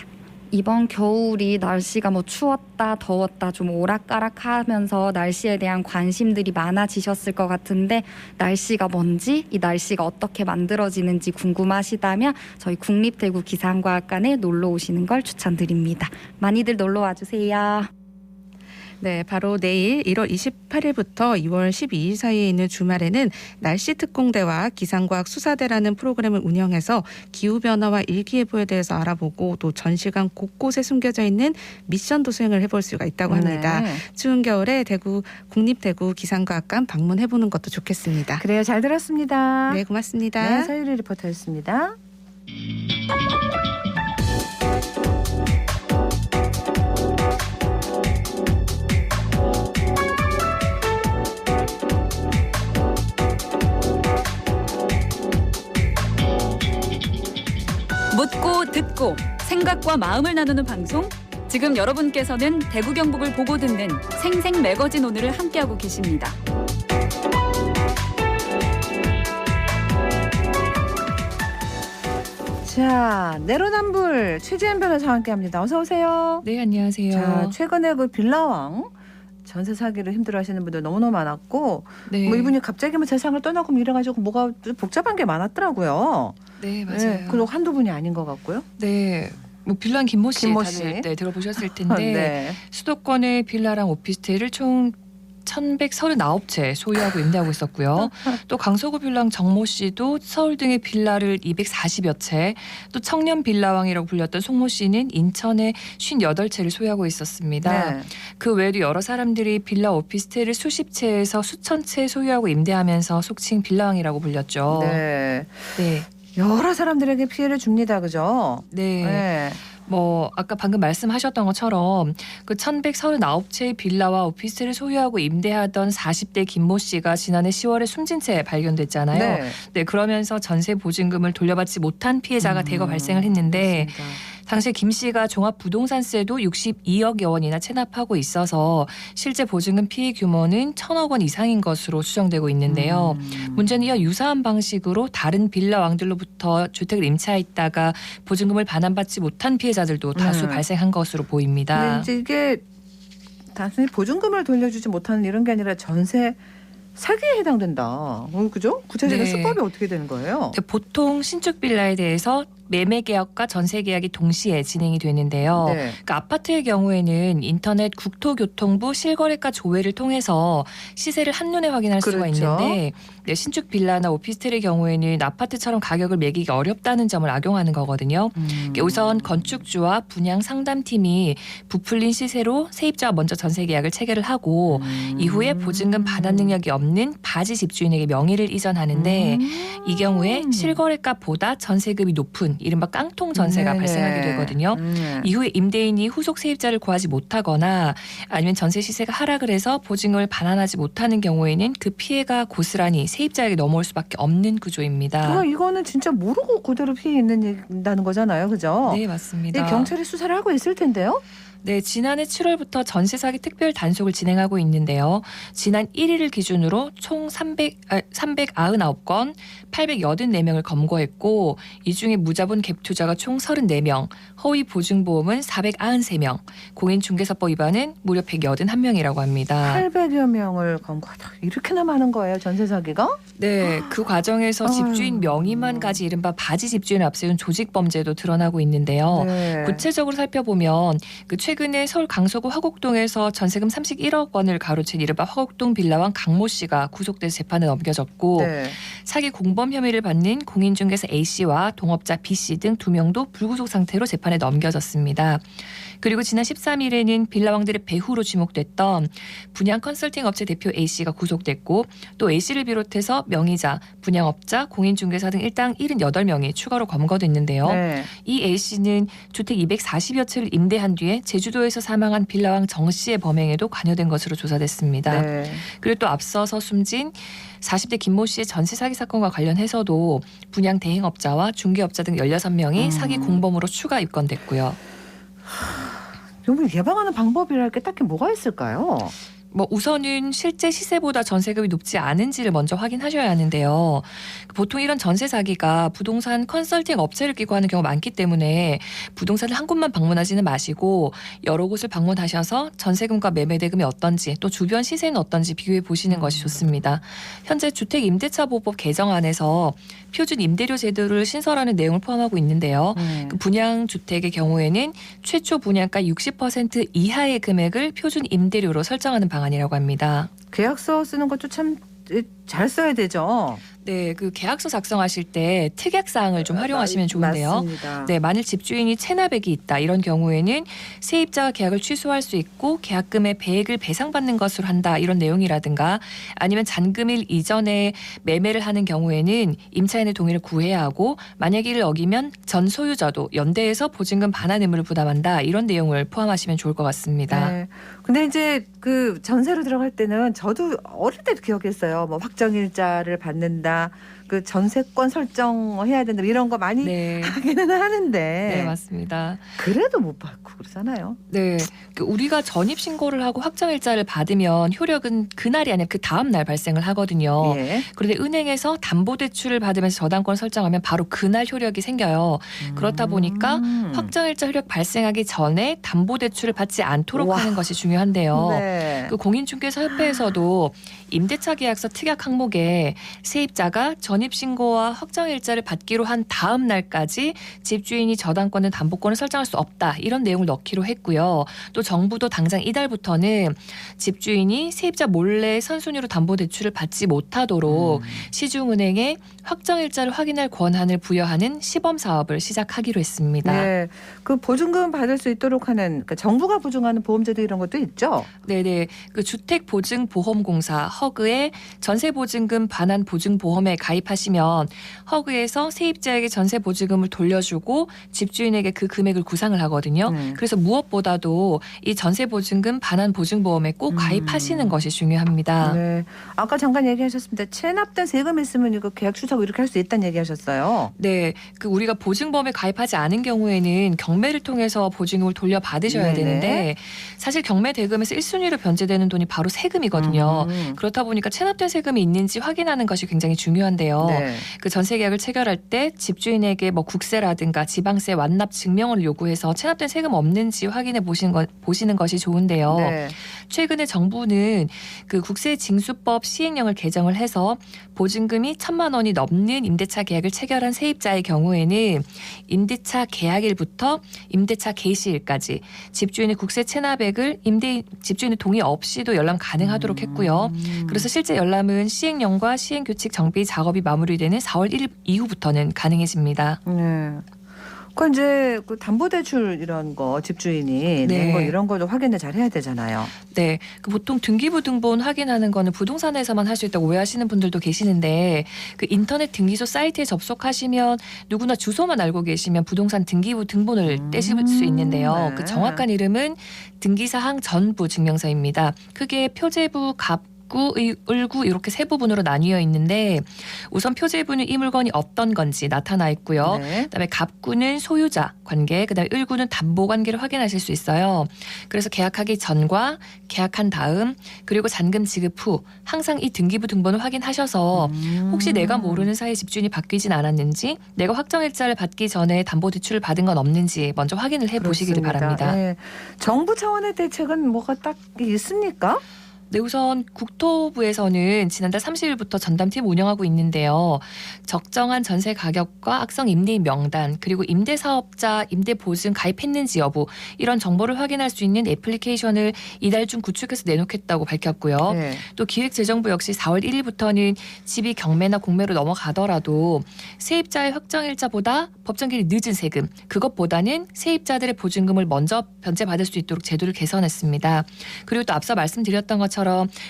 이번 겨울이 날씨가 뭐 추웠다 더웠다 좀 오락가락하면서 날씨에 대한 관심들이 많아지셨을 것 같은데 날씨가 뭔지 이 날씨가 어떻게 만들어지는지 궁금하시다면 저희 국립대구 기상과학관에 놀러 오시는 걸 추천드립니다. 많이들 놀러 와주세요. 네, 바로 내일 1월 28일부터 2월 12일 사이에 있는 주말에는 날씨특공대와 기상과학 수사대라는 프로그램을 운영해서 기후변화와 일기예보에 대해서 알아보고 또 전 시간 곳곳에 숨겨져 있는 미션도 수행을 해볼 수가 있다고 합니다. 네. 추운 겨울에 국립대구 기상과학관 방문해보는 것도 좋겠습니다. 그래요. 잘 들었습니다. 네, 고맙습니다. 네, 서유리 리포터였습니다. 묻고 듣고 생각과 마음을 나누는 방송. 지금 여러분께서는 대구 경북을 보고 듣는 생생 매거진 오늘을 함께하고 계십니다. 자, 내로남불 최재현 변호사와 함께합니다. 어서 오세요. 네, 안녕하세요. 자, 최근에 그 빌라왕 전세 사기를 힘들어하시는 분들 너무너무 많았고, 네. 뭐 이분이 갑자기 뭐 세상을 떠나고 뭐 이래가지고 뭐가 복잡한 게 많았더라고요. 네, 맞아요. 네, 그리고 한두 분이 아닌 것 같고요. 네. 뭐 빌라왕 김모 씨 김모 다들 씨. 네, 들어보셨을 텐데 네. 수도권의 빌라랑 오피스텔을 총 1139채 소유하고 임대하고 있었고요. 또 강서구 빌라왕 정모 씨도 서울 등의 빌라를 240여 채, 또 청년 빌라왕이라고 불렸던 송모 씨는 인천에 58채를 소유하고 있었습니다. 네. 그 외에도 여러 사람들이 빌라 오피스텔을 수십 채에서 수천 채 소유하고 임대하면서 속칭 빌라왕이라고 불렸죠. 네. 네. 여러 사람들에게 피해를 줍니다. 그죠? 네. 네. 뭐 아까 방금 말씀하셨던 것처럼 그 1139채의 빌라와 오피스텔을 소유하고 임대하던 40대 김모 씨가 지난해 10월에 숨진 채 발견됐잖아요. 네. 네, 그러면서 전세 보증금을 돌려받지 못한 피해자가 대거 발생을 했는데 맞습니다. 당시 김 씨가 종합부동산세도 62억여 원이나 체납하고 있어서 실제 보증금 피해 규모는 1,000억 원 이상인 것으로 추정되고 있는데요. 문제는 이어 유사한 방식으로 다른 빌라왕들로부터 주택을 임차했다가 보증금을 반환받지 못한 피해자들도 다수 발생한 것으로 보입니다. 근데 이제 이게 단순히 보증금을 돌려주지 못하는 이런 게 아니라 전세 사기에 해당된다. 그죠? 구체적인 네. 수법이 어떻게 되는 거예요? 보통 신축 빌라에 대해서 매매 계약과 전세 계약이 동시에 진행이 되는데요. 네. 그러니까 아파트의 경우에는 인터넷 국토교통부 실거래가 조회를 통해서 시세를 한눈에 확인할 수가 그렇죠. 있는데 네, 신축 빌라나 오피스텔의 경우에는 아파트처럼 가격을 매기기 어렵다는 점을 악용하는 거거든요. 우선 건축주와 분양 상담팀이 부풀린 시세로 세입자가 먼저 전세 계약을 체결을 하고 이후에 보증금 반환 능력이 없는 바지 집주인에게 명의를 이전하는데 이 경우에 실거래가보다 전세금이 높은 이른바 깡통 전세가 네네. 발생하게 되거든요. 이후에 임대인이 후속 세입자를 구하지 못하거나 아니면 전세 시세가 하락을 해서 보증금을 반환하지 못하는 경우에는 그 피해가 고스란히 세입자에게 넘어올 수밖에 없는 구조입니다. 이거는 진짜 모르고 그대로 피해 있는다는 거잖아요. 그죠? 네, 맞습니다. 경찰이 수사를 하고 있을 텐데요. 네, 지난해 7월부터 전세 사기 특별 단속을 진행하고 있는데요. 지난 1일을 기준으로 총 399건, 884명을 검거했고 이 중에 무자본 갭 투자가 총 34명, 허위 보증보험은 493명, 공인중개사법 위반은 무려 181명이라고 합니다. 800여 명을 검거하다. 이렇게나 많은 거예요, 전세 사기가? 네, 그 과정에서 집주인 명의만 가지 이른바 바지 집주인을 앞세운 조직 범죄도 드러나고 있는데요. 네. 구체적으로 살펴보면 최근에 서울 강서구 화곡동에서 전세금 31억 원을 가로챈 이른바 화곡동 빌라왕 강모 씨가 구속돼서 재판에 넘겨졌고 네. 사기 공범 혐의를 받는 공인중개사 A씨와 동업자 B씨 등 2명도 불구속 상태로 재판에 넘겨졌습니다. 그리고 지난 13일에는 빌라왕들의 배후로 지목됐던 분양 컨설팅 업체 대표 A씨가 구속됐고 또 A씨를 비롯해서 명의자, 분양업자, 공인중개사 등 일당 78명이 추가로 검거됐는데요. 네. 이 A씨는 주택 240여 채를 임대한 뒤에 제주도에서 사망한 빌라왕 정씨의 범행에도 관여된 것으로 조사됐습니다. 네. 그리고 또 앞서서 숨진 40대 김모 씨의 전세 사기 사건과 관련해서도 분양 대행업자와 중개업자 등 16명이 사기 공범으로 추가 입건됐고요. 이걸 예방하는 방법이랄 게 딱히 뭐가 있을까요? 뭐 우선은 실제 시세보다 전세금이 높지 않은지를 먼저 확인하셔야 하는데요. 보통 이런 전세 사기가 부동산 컨설팅 업체를 끼고 하는 경우가 많기 때문에 부동산을 한 곳만 방문하지는 마시고 여러 곳을 방문하셔서 전세금과 매매 대금이 어떤지 또 주변 시세는 어떤지 비교해 보시는 것이 좋습니다. 현재 주택임대차보호법 개정안에서 표준 임대료 제도를 신설하는 내용을 포함하고 있는데요. 그 분양주택의 경우에는 최초 분양가 60% 이하의 금액을 표준 임대료로 설정하는 방안이라고 합니다. 계약서 쓰는 것도 참 잘 써야 되죠. 네, 그 계약서 작성하실 때 특약 사항을 좀 활용하시면 좋은데요. 맞습니다. 네, 만일 집주인이 체납액이 있다 이런 경우에는 세입자가 계약을 취소할 수 있고 계약금의 배액을 배상받는 것으로 한다 이런 내용이라든가 아니면 잔금일 이전에 매매를 하는 경우에는 임차인의 동의를 구해야 하고 만약 이를 어기면 전 소유자도 연대해서 보증금 반환 의무를 부담한다 이런 내용을 포함하시면 좋을 것 같습니다. 네. 근데 이제 그 전세로 들어갈 때는 저도 어릴 때도 기억했어요. 뭐 확정일자를 받는다. 설정이나 그 전세권 설정해야 된다 이런 거 많이 네. 하기는 하는데 네, 맞습니다. 그래도 못 받고 그러잖아요. 네, 우리가 전입 신고를 하고 확정일자를 받으면 효력은 그날이 아니라 그 다음 날 발생을 하거든요. 예. 그런데 은행에서 담보대출을 받으면서 저당권 설정하면 바로 그날 효력이 생겨요. 그렇다 보니까 확정일자 효력 발생하기 전에 담보대출을 받지 않도록 와. 하는 것이 중요한데요. 네. 그 공인중개사협회에서도 임대차 계약서 특약 항목에 세입자가 전입신고와 확정일자를 받기로 한 다음 날까지 집주인이 저당권은 담보권을 설정할 수 없다 이런 내용을 넣기로 했고요. 또 정부도 당장 이달부터는 집주인이 세입자 몰래 선순위로 담보대출을 받지 못하도록 시중은행에 확정일자를 확인할 권한을 부여하는 시범사업을 시작하기로 했습니다. 네, 그 보증금 받을 수 있도록 하는 그 정부가 보증하는 보험제도 이런 것도 있죠. 네네. 그 주택보증보험공사 허그에 전세보증금 반환 보증보험에 가입하시면 허그에서 세입자에게 전세보증금을 돌려주고 집주인에게 그 금액을 구상을 하거든요. 그래서 무엇보다도 이 전세보증금 반환 보증보험에 꼭 가입하시는 것이 중요합니다. 네, 아까 잠깐 얘기하셨습니다. 체납된 세금 있으면 이거 계약 취소하고 이렇게 할 수 있다는 얘기하셨어요. 네, 그 우리가 보증보험에 가입하지 않은 경우에는 경매를 통해서 보증금을 돌려받으셔야 네네. 되는데 사실 경매 대금에서 1순위로 변제되는 돈이 바로 세금이거든요. 그렇다 보니까 체납된 세금이 있는지 확인하는 것이 굉장히 중요한데요. 네. 그 전세 계약을 체결할 때 집주인에게 뭐 국세라든가 지방세 완납 증명을 요구해서 체납된 세금 없는지 확인해 보시는 것이 좋은데요. 네. 최근에 정부는 그 국세징수법 시행령을 개정을 해서 보증금이 1,000만 원이 넘는 임대차 계약을 체결한 세입자의 경우에는 임대차 계약일부터 임대차 개시일까지 집주인의 국세 체납액을 집주인의 동의 없이도 열람 가능하도록 했고요. 그래서 실제 열람은 시행령과 시행규칙 정비 작업이 마무리되는 4월 1일 이후부터는 가능해집니다. 네. 그 이제 그 담보대출 이런 거 집주인이 낸 거 이런 것도 확인을 잘 해야 되잖아요. 네, 그 보통 등기부 등본 확인하는 거는 부동산에서만 할 수 있다고 오해하시는 분들도 계시는데 그 인터넷 등기소 사이트에 접속하시면 누구나 주소만 알고 계시면 부동산 등기부 등본을 떼실 수 있는데요. 네. 그 정확한 이름은 등기사항 전부 증명서입니다. 크게 표제부, 을구 이렇게 세 부분으로 나뉘어 있는데 우선 표제부는 이 물건이 어떤 건지 나타나 있고요. 네. 그다음에 갑구는 소유자 관계, 그다음에 을구는 담보 관계를 확인하실 수 있어요. 그래서 계약하기 전과 계약한 다음 그리고 잔금 지급 후 항상 이 등기부 등본을 확인하셔서 혹시 내가 모르는 사이에 집주인이 바뀌진 않았는지 내가 확정일자를 받기 전에 담보대출을 받은 건 없는지 먼저 확인을 해보시기를 그렇습니다. 바랍니다. 네. 정부 차원의 대책은 뭐가 딱 있습니까? 네, 우선 국토부에서는 지난달 30일부터 전담팀 운영하고 있는데요. 적정한 전세 가격과 악성 임대인 명단 그리고 임대사업자 임대보증 가입했는지 여부 이런 정보를 확인할 수 있는 애플리케이션을 이달 중 구축해서 내놓겠다고 밝혔고요. 네. 또 기획재정부 역시 4월 1일부터는 집이 경매나 공매로 넘어가더라도 세입자의 확정일자보다 법정기일이 늦은 세금 그것보다는 세입자들의 보증금을 먼저 변제받을 수 있도록 제도를 개선했습니다. 그리고 또 앞서 말씀드렸던 것처럼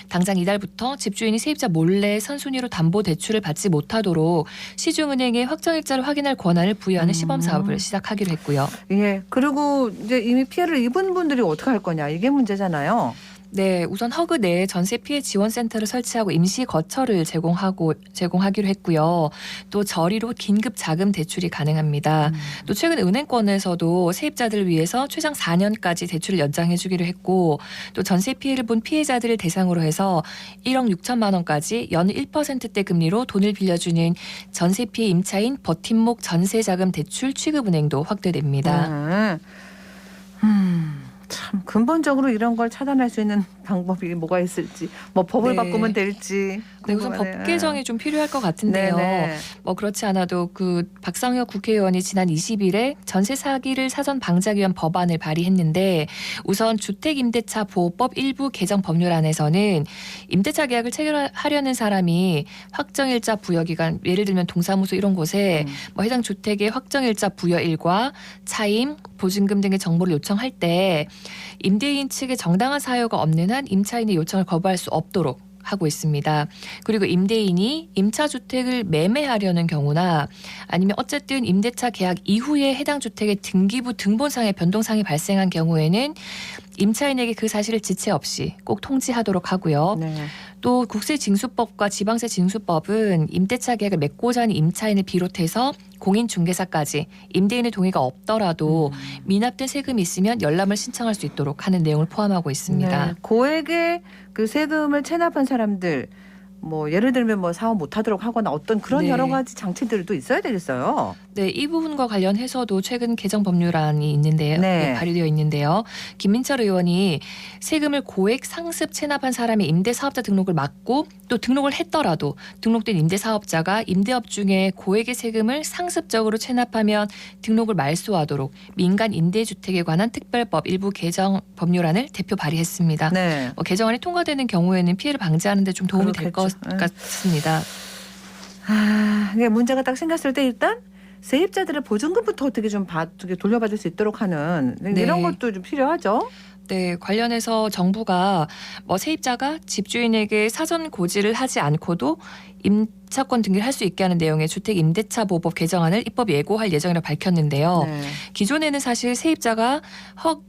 당장 이달부터 집주인이 세입자 몰래 선순위로 담보대출을 받지 못하도록 시중은행에 확정일자를 확인할 권한을 부여하는 시범사업을 시작하기로 했고요. 예. 그리고 이제 이미 피해를 입은 분들이 어떻게 할 거냐 이게 문제잖아요. 네, 우선 허그 내에 전세 피해 지원센터를 설치하고 임시 거처를 제공하기로 했고요. 또 저리로 긴급 자금 대출이 가능합니다. 또 최근 은행권에서도 세입자들을 위해서 최장 4년까지 대출을 연장해주기로 했고, 또 전세 피해를 본 피해자들을 대상으로 해서 1억 6천만 원까지 연 1%대 금리로 돈을 빌려주는 전세 피해 임차인 버팀목 전세자금 대출 취급은행도 확대됩니다. 참 근본적으로 이런 걸 차단할 수 있는 방법이 뭐가 있을지 뭐 법을 네. 바꾸면 될지 네, 우선 궁금하네요. 법 개정이 좀 필요할 것 같은데요. 네네. 뭐 그렇지 않아도 그 박상혁 국회의원이 지난 20일에 전세 사기를 사전 방지하기 위한 법안을 발의했는데 우선 주택임대차 보호법 일부 개정 법률안에서는 임대차 계약을 체결하려는 사람이 확정일자 부여기간 예를 들면 동사무소 이런 곳에 뭐 해당 주택의 확정일자 부여일과 차임, 보증금 등의 정보를 요청할 때 임대인 측에 정당한 사유가 없는 한 임차인의 요청을 거부할 수 없도록 하고 있습니다. 그리고 임대인이 임차주택을 매매하려는 경우나 아니면 어쨌든 임대차 계약 이후에 해당 주택의 등기부 등본상의 변동사항이 발생한 경우에는 임차인에게 그 사실을 지체 없이 꼭 통지하도록 하고요. 네. 또 국세징수법과 지방세징수법은 임대차 계약을 맺고자 하는 임차인을 비롯해서 공인중개사까지 임대인의 동의가 없더라도 미납된 세금이 있으면 열람을 신청할 수 있도록 하는 내용을 포함하고 있습니다. 네. 고액의 그 세금을 체납한 사람들 뭐 예를 들면 뭐 사업 못하도록 하거나 어떤 그런 네. 여러 가지 장치들도 있어야 되겠어요. 네, 이 부분과 관련해서도 최근 개정 법률안이 있는데요. 네. 네, 발의되어 있는데요. 김민철 의원이 세금을 고액 상습 체납한 사람의 임대사업자 등록을 막고 또 등록을 했더라도 등록된 임대사업자가 임대업 중에 고액의 세금을 상습적으로 체납하면 등록을 말소하도록 민간 임대주택에 관한 특별법 일부 개정 법률안을 대표 발의했습니다. 네. 개정안이 통과되는 경우에는 피해를 방지하는 데 좀 도움이 될 것 같습니다. 이게 문제가 딱 생겼을 때 일단 세입자들의 보증금부터 어떻게 좀 돌려받을 수 있도록 하는 이런 것도 좀 필요하죠. 네, 관련해서 정부가 세입자가 집주인에게 사전 고지를 하지 않고도 임차권 등기를 할 수 있게 하는 내용의 주택임대차보호법 개정안을 입법 예고할 예정이라고 밝혔는데요. 네. 기존에는 사실 세입자가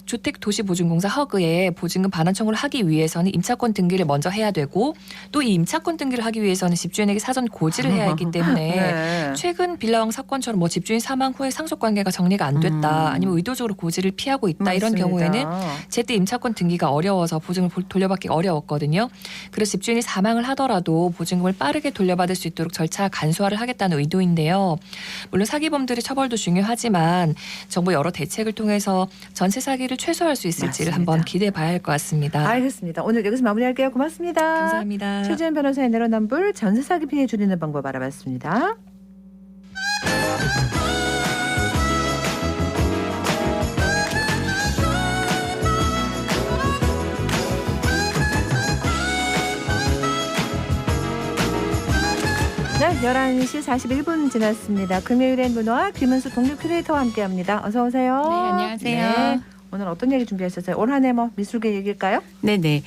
주택도시보증공사 허그에 보증금 반환 청구를 하기 위해서는 임차권 등기를 먼저 해야 되고 또 이 임차권 등기를 하기 위해서는 집주인에게 사전 고지를 해야 했기 때문에 네. 최근 빌라왕 사건처럼 집주인 사망 후에 상속관계가 정리가 안 됐다 아니면 의도적으로 고지를 피하고 있다 이런 맞습니다. 경우에는 제때 임차권 등기가 어려워서 보증을 돌려받기가 어려웠거든요. 그래서 집주인이 사망을 하더라도 보증금을 빠르게 돌려받을 수 있도록 절차 간소화를 하겠다는 의도인데요. 물론 사기범들의 처벌도 중요하지만 정부 여러 대책을 통해서 전세 사기를 최소화할 수 있을지를 맞습니다. 한번 기대해 봐야 할 것 같습니다. 알겠습니다. 오늘 여기서 마무리할게요. 고맙습니다. 감사합니다. 최지은 변호사의 내로남불 전세 사기 피해 줄이는 방법 알아봤습니다. 네, 11시 41분 지났습니다. 금요일엔 문화 김은수 동료 큐레이터와 함께합니다. 어서 오세요. 네, 안녕하세요. 네, 오늘 어떤 얘기 준비하셨어요? 올 한 해 미술계 얘기일까요? 네네.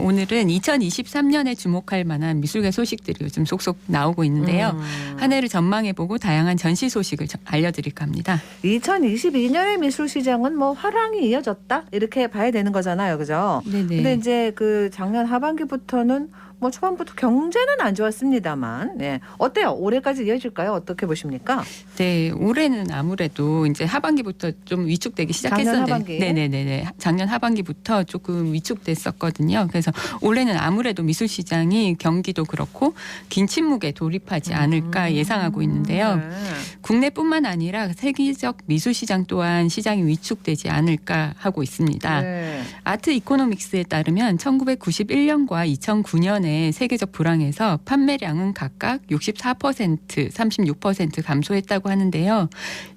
오늘은 2023년에 주목할 만한 미술계 소식들이 요즘 속속 나오고 있는데요. 한 해를 전망해보고 다양한 전시 소식을 알려드릴까 합니다. 2022년의 미술 시장은 화랑이 이어졌다 이렇게 봐야 되는 거잖아요, 그죠? 네네. 근데 이제 그 작년 하반기부터는 초반부터 경제는 안 좋았습니다만, 네. 어때요? 올해까지 이어질까요? 어떻게 보십니까? 네, 올해는 아무래도 이제 하반기부터 좀 위축되기 시작했었는데, 작년 하반기. 네네네, 작년 하반기부터 조금 위축됐었거든요. 그래서 올해는 아무래도 미술 시장이 경기도 그렇고 긴 침묵에 돌입하지 않을까 예상하고 있는데요. 네. 국내뿐만 아니라 세계적 미술 시장 또한 시장이 위축되지 않을까 하고 있습니다. 네. 아트 이코노믹스에 따르면 1991년과 2009년에 세계적 불황에서 판매량은 각각 64%, 36% 감소했다고 하는데요.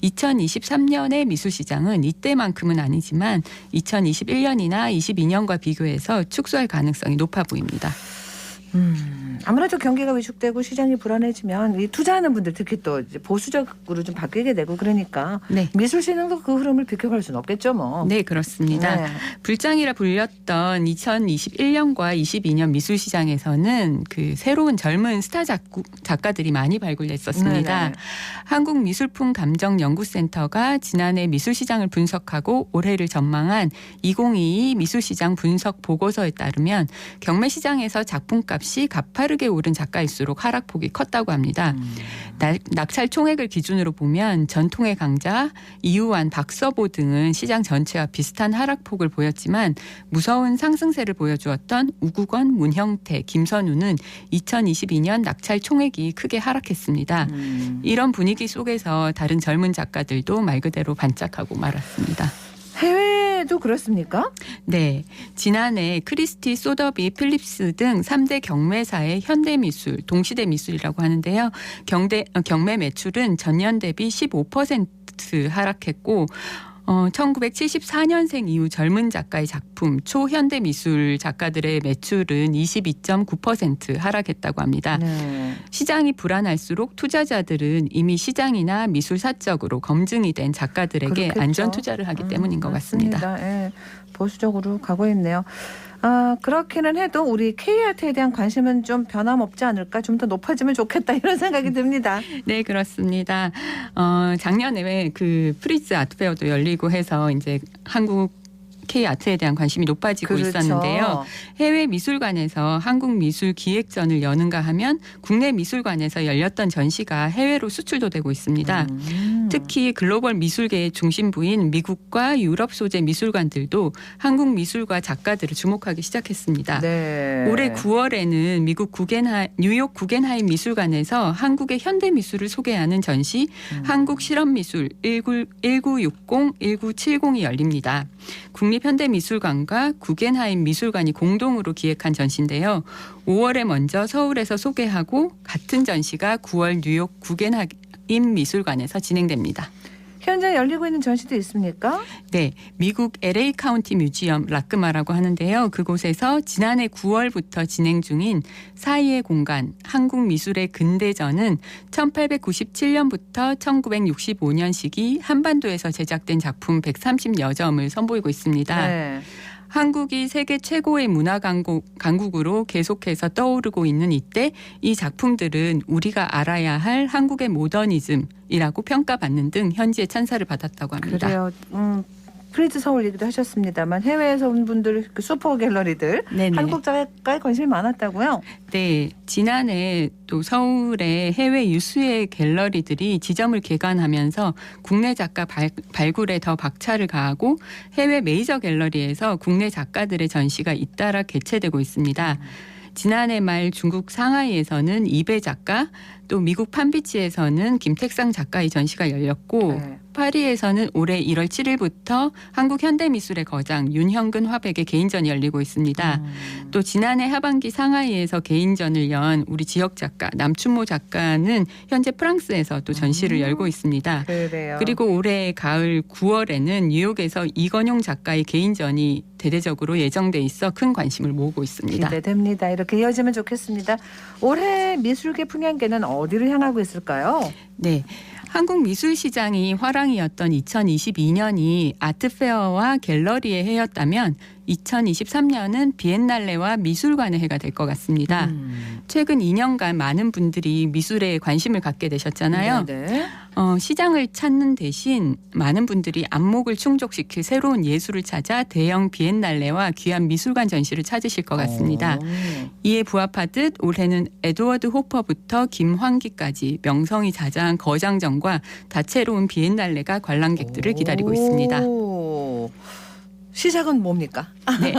2023년의 미술 시장은 이때만큼은 아니지만 2021년이나 22년과 비교해서 축소할 가능성이 높아 보입니다. 아무래도 경기가 위축되고 시장이 불안해지면 이 투자하는 분들 특히 또 이제 보수적으로 좀 바뀌게 되고 그러니까 네. 미술 시장도 그 흐름을 비켜갈 수는 없겠죠, 뭐. 네, 그렇습니다. 네. 불장이라 불렸던 2021년과 22년 미술 시장에서는 그 새로운 젊은 스타 작가들이 많이 발굴됐었습니다. 네네. 한국미술품감정연구센터가 지난해 미술 시장을 분석하고 올해를 전망한 2022 미술 시장 분석 보고서에 따르면 경매 시장에서 작품값이 가파르게 오른 작가일수록 하락폭이 컸다고 합니다. 낙찰 총액을 기준으로 보면 전통의 강자, 이우환, 박서보 등은 시장 전체와 비슷한 하락폭을 보였지만 무서운 상승세를 보여주었던 우국원, 문형태, 김선우는 2022년 낙찰 총액이 크게 하락했습니다. 이런 분위기 속에서 다른 젊은 작가들도 말 그대로 반짝하고 말았습니다. 해외도 그렇습니까? 네. 지난해 크리스티, 소더비, 필립스 등 3대 경매사의 현대미술, 동시대미술이라고 하는데요. 경매 매출은 전년 대비 15% 하락했고 1974년생 이후 젊은 작가의 작품, 초현대미술 작가들의 매출은 22.9% 하락했다고 합니다. 네. 시장이 불안할수록 투자자들은 이미 시장이나 미술 사적으로 검증이 된 작가들에게 그렇겠죠. 안전 투자를 하기 때문인 것 같습니다. 맞습니다. 예, 보수적으로 가고 있네요. 그렇기는 해도 우리 K아트에 대한 관심은 좀 변함없지 않을까, 좀 더 높아지면 좋겠다 이런 생각이 듭니다. 네, 그렇습니다. 작년에 그 프리즈 아트페어도 열리고 해서 이제 한국 K아트에 대한 관심이 높아지고 그렇죠. 있었는데요. 해외 미술관에서 한국 미술 기획전을 여는가 하면 국내 미술관에서 열렸던 전시가 해외로 수출도 되고 있습니다. 특히 글로벌 미술계의 중심부인 미국과 유럽 소재 미술관들도 한국 미술과 작가들을 주목하기 시작했습니다. 네. 올해 9월에는 미국 뉴욕 구겐하임 미술관에서 한국의 현대 미술을 소개하는 전시 한국 실험미술 1960-1970이 열립니다. 국립현대미술관과 구겐하임 미술관이 공동으로 기획한 전시인데요. 5월에 먼저 서울에서 소개하고 같은 전시가 9월 뉴욕 구겐하임 미술관에서 진행됩니다. 현재 열리고 있는 전시도 있습니까? 네, 미국 LA 카운티 뮤지엄 라크마라고 하는데요. 그곳에서 지난해 9월부터 진행 중인 사이의 공간 한국 미술의 근대전은 1897년부터 1965년 시기 한반도에서 제작된 작품 130여 점을 선보이고 있습니다. 네. 한국이 세계 최고의 문화 강국으로 계속해서 떠오르고 있는 이때 이 작품들은 우리가 알아야 할 한국의 모더니즘이라고 평가받는 등 현지의 찬사를 받았다고 합니다. 그래요. 프리즈 서울 얘기도 하셨습니다만 해외에서 온 분들 그 슈퍼 갤러리들 네네. 한국 작가에 관심이 많았다고요? 네. 지난해 또 서울의 해외 유수의 갤러리들이 지점을 개관하면서 국내 작가 발굴에 더 박차를 가하고 해외 메이저 갤러리에서 국내 작가들의 전시가 잇따라 개최되고 있습니다. 지난해 말 중국 상하이에서는 이배 작가, 또 미국 판비치에서는 김택상 작가의 전시가 열렸고 네. 파리에서는 올해 1월 7일부터 한국 현대미술의 거장 윤형근 화백의 개인전이 열리고 있습니다. 또 지난해 하반기 상하이에서 개인전을 연 우리 지역 작가 남춘모 작가는 현재 프랑스에서 또 전시를 열고 있습니다. 그래요. 그리고 올해 가을 9월에는 뉴욕에서 이건용 작가의 개인전이 대대적으로 예정돼 있어 큰 관심을 모으고 있습니다. 기대됩니다. 이렇게 이어지면 좋겠습니다. 올해 미술계 풍향계는 어디를 향하고 있을까요? 네. 한국 미술 시장이 화랑이었던 2022년이 아트페어와 갤러리의 해였다면 2023년은 비엔날레와 미술관의 해가 될 것 같습니다. 최근 2년간 많은 분들이 미술에 관심을 갖게 되셨잖아요. 시장을 찾는 대신 많은 분들이 안목을 충족시킬 새로운 예술을 찾아 대형 비엔날레와 귀한 미술관 전시를 찾으실 것 같습니다. 이에 부합하듯 올해는 에드워드 호퍼부터 김환기까지 명성이 자자한 거장전과 다채로운 비엔날레가 관람객들을 기다리고 있습니다. 시작은 뭡니까? 네.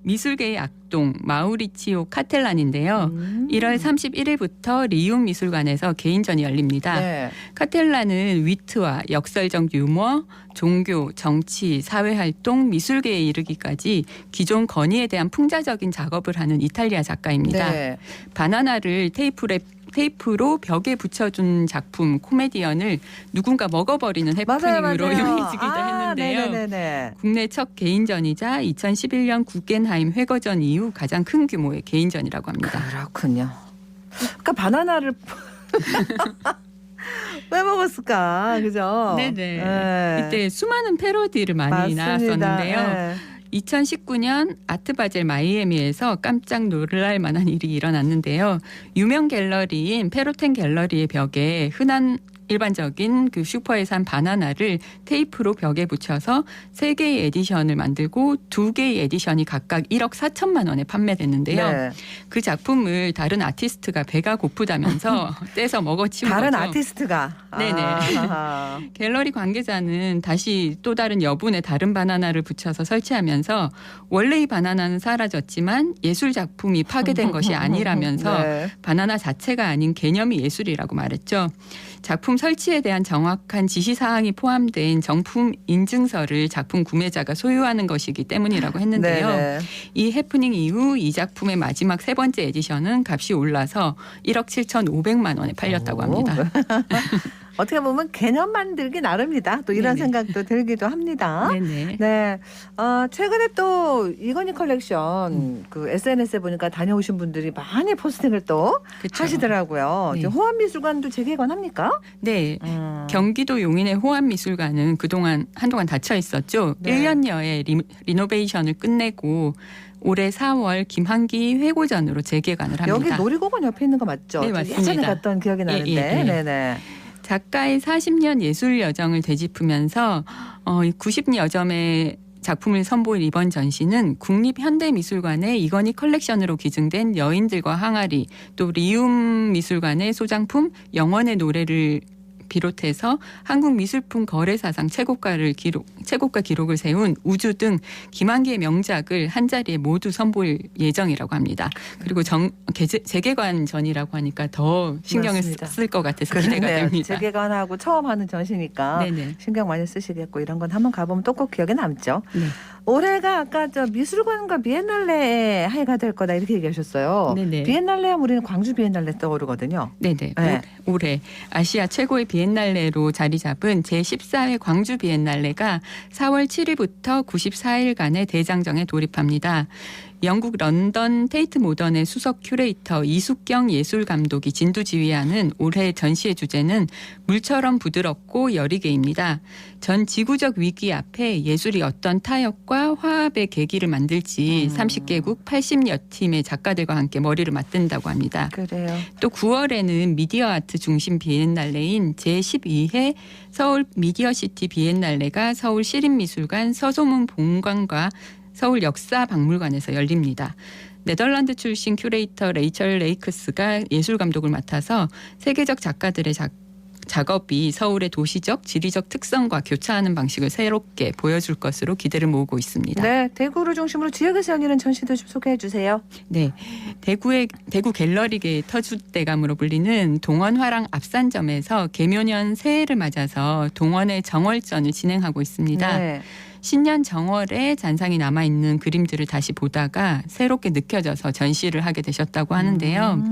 미술계의 악동 마우리치오 카텔란인데요. 1월 31일부터 리움 미술관에서 개인전이 열립니다. 네. 카텔란은 위트와 역설적 유머, 종교, 정치, 사회활동, 미술계에 이르기까지 기존 건의에 대한 풍자적인 작업을 하는 이탈리아 작가입니다. 네. 바나나를 테이프로 벽에 붙여준 작품 코미디언을 누군가 먹어버리는 해프닝으로 유명해지기도 했는데요. 네네네. 국내 첫 개인전이자 2011년 구겐하임 회거전 이후 가장 큰 규모의 개인전이라고 합니다. 그렇군요. 그러니까 바나나를 왜 먹었을까? 그죠? 네네. 네. 이때 수많은 패러디를 많이 맞습니다. 나왔었는데요. 네. 2019년 아트바젤 마이애미에서 깜짝 놀랄 만한 일이 일어났는데요. 유명 갤러리인 페로텐 갤러리의 벽에 흔한 일반적인 그 슈퍼에 산 바나나를 테이프로 벽에 붙여서 3개의 에디션을 만들고 2개의 에디션이 각각 1억 4천만 원에 판매됐는데요. 네. 그 작품을 다른 아티스트가 배가 고프다면서 떼서 먹어치운 다른 거죠. 아티스트가. 네네. 아하. 갤러리 관계자는 다시 또 다른 여분의 다른 바나나를 붙여서 설치하면서 원래 이 바나나는 사라졌지만 예술 작품이 파괴된 것이 아니라면서 네. 바나나 자체가 아닌 개념이 예술이라고 말했죠. 작품 설치에 대한 정확한 지시사항이 포함된 정품 인증서를 작품 구매자가 소유하는 것이기 때문이라고 했는데요. 네네. 이 해프닝 이후 이 작품의 마지막 3번째 에디션은 값이 올라서 1억 7,500만 원에 팔렸다고 합니다. 어떻게 보면 개념 만들기 나름이다. 또 이런 네네. 생각도 들기도 합니다. 네네. 네. 최근에 또 이건희 컬렉션 그 SNS에 보니까 다녀오신 분들이 많이 포스팅을 또 그쵸. 하시더라고요. 네. 이제 호암미술관도 재개관합니까? 네. 경기도 용인의 호암미술관은 한동안 닫혀 있었죠. 네. 1년여의 리노베이션을 끝내고 올해 4월 김한기 회고전으로 재개관을 합니다. 여기 놀이공원 옆에 있는 거 맞죠? 네, 맞습니다. 예전에 갔던 기억이 나는데. 예. 네네. 작가의 40년 예술 여정을 되짚으면서 90여 점의 작품을 선보일 이번 전시는 국립현대미술관의 이건희 컬렉션으로 기증된 여인들과 항아리, 또 리움미술관의 소장품 영원의 노래를 비롯해서 한국 미술품 거래 사상 최고가 기록을 세운 우주 등 김한기의 명작을 한자리에 모두 선보일 예정이라고 합니다. 그리고 재개관전이라고 하니까 더 신경을 쓸 것 같아서 기대가 됩니다. 재개관하고 처음 하는 전시니까 네네. 신경 많이 쓰시겠고 이런 건 한번 가보면 또 꼭 기억에 남죠. 네. 올해가 아까 미술관과 비엔날레 해가 될 거다 이렇게 얘기하셨어요. 네네. 비엔날레 하면 우리는 광주 비엔날레 떠오르거든요. 네네. 네. 올해 아시아 최고의 비엔날레로 자리 잡은 제14회 광주 비엔날레가 4월 7일부터 94일간의 대장정에 돌입합니다. 영국 런던 테이트 모던의 수석 큐레이터 이숙경 예술감독이 진두지휘하는 올해 전시의 주제는 물처럼 부드럽고 여리게입니다. 전 지구적 위기 앞에 예술이 어떤 타협과 화합의 계기를 만들지 30개국 80여 팀의 작가들과 함께 머리를 맞댄다고 합니다. 그래요. 또 9월에는 미디어 아트 중심 비엔날레인 제12회 서울 미디어시티 비엔날레가 서울 시립미술관 서소문 본관과 서울 역사박물관에서 열립니다. 네덜란드 출신 큐레이터 레이첼 레이크스가 예술감독을 맡아서 세계적 작가들의 작업이 서울의 도시적, 지리적 특성과 교차하는 방식을 새롭게 보여줄 것으로 기대를 모으고 있습니다. 네, 대구를 중심으로 지역에서 열리는 전시도 좀 소개해 주세요. 네, 대구 갤러리계의 터줏대감으로 불리는 동원화랑 앞산점에서 개묘년 새해를 맞아서 동원의 정월전을 진행하고 있습니다. 네. 신년 정월에 잔상이 남아있는 그림들을 다시 보다가 새롭게 느껴져서 전시를 하게 되셨다고 하는데요.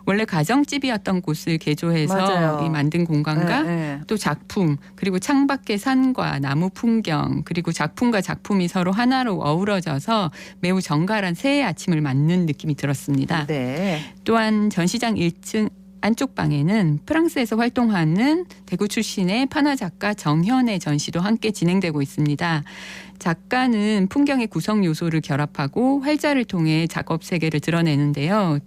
원래 가정집이었던 곳을 개조해서 맞아요. 만든 공간과 또 작품, 그리고 창밖의 산과 나무 풍경, 그리고 작품과 작품이 서로 하나로 어우러져서 매우 정갈한 새해 아침을 맞는 느낌이 들었습니다. 네. 또한 전시장 1층 안쪽 방에는 프랑스에서 활동하는 대구 출신의 판화 작가 정현의 전시도 함께 진행되고 있습니다. 작가는 풍경의 구성 요소를 결합하고 활자를 통해 작업 세계를 드러내는데요.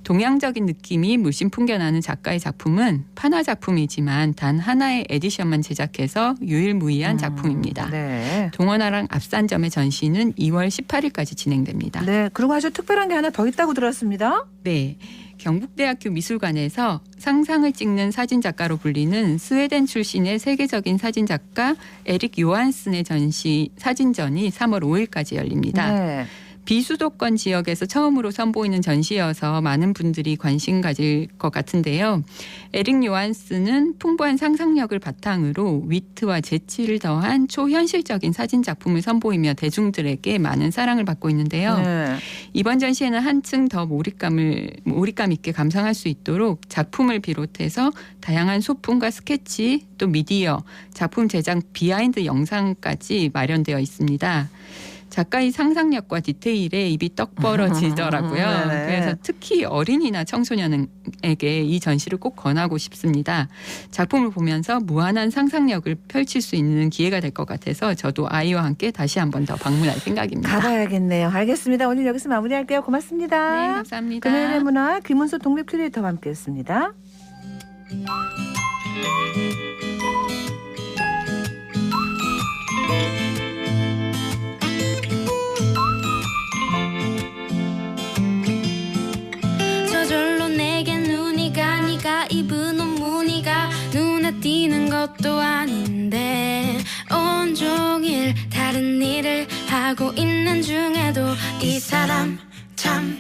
동양적인 느낌이 물씬 풍겨나는 작가의 작품은 판화 작품이지만 단 하나의 에디션만 제작해서 유일무이한 작품입니다. 네. 동원화랑 앞산점의 전시는 2월 18일까지 진행됩니다. 네. 그리고 아주 특별한 게 하나 더 있다고 들었습니다. 네. 경북대학교 미술관에서 상상을 찍는 사진작가로 불리는 스웨덴 출신의 세계적인 사진작가 에릭 요한슨의 사진전이 3월 5일까지 열립니다. 네. 비수도권 지역에서 처음으로 선보이는 전시여서 많은 분들이 관심 가질 것 같은데요. 에릭 요한슨은 풍부한 상상력을 바탕으로 위트와 재치를 더한 초현실적인 사진 작품을 선보이며 대중들에게 많은 사랑을 받고 있는데요. 네. 이번 전시에는 한층 더 몰입감 있게 감상할 수 있도록 작품을 비롯해서 다양한 소품과 스케치, 또 미디어, 작품 제작 비하인드 영상까지 마련되어 있습니다. 작가의 상상력과 디테일에 입이 떡 벌어지더라고요. 그래서 특히 어린이나 청소년에게 이 전시를 꼭 권하고 싶습니다. 작품을 보면서 무한한 상상력을 펼칠 수 있는 기회가 될 것 같아서 저도 아이와 함께 다시 한 번 더 방문할 생각입니다. 가봐야겠네요. 알겠습니다. 오늘 여기서 마무리할게요. 고맙습니다. 네, 감사합니다. 금요일의 문화 김은수 독립 큐레이터와 함께했습니다. 저절로 내게 눈이 가 네가 입은 옷 무늬가 눈에 띄는 것도 아닌데 온종일 다른 일을 하고 있는 중에도 이 사람 참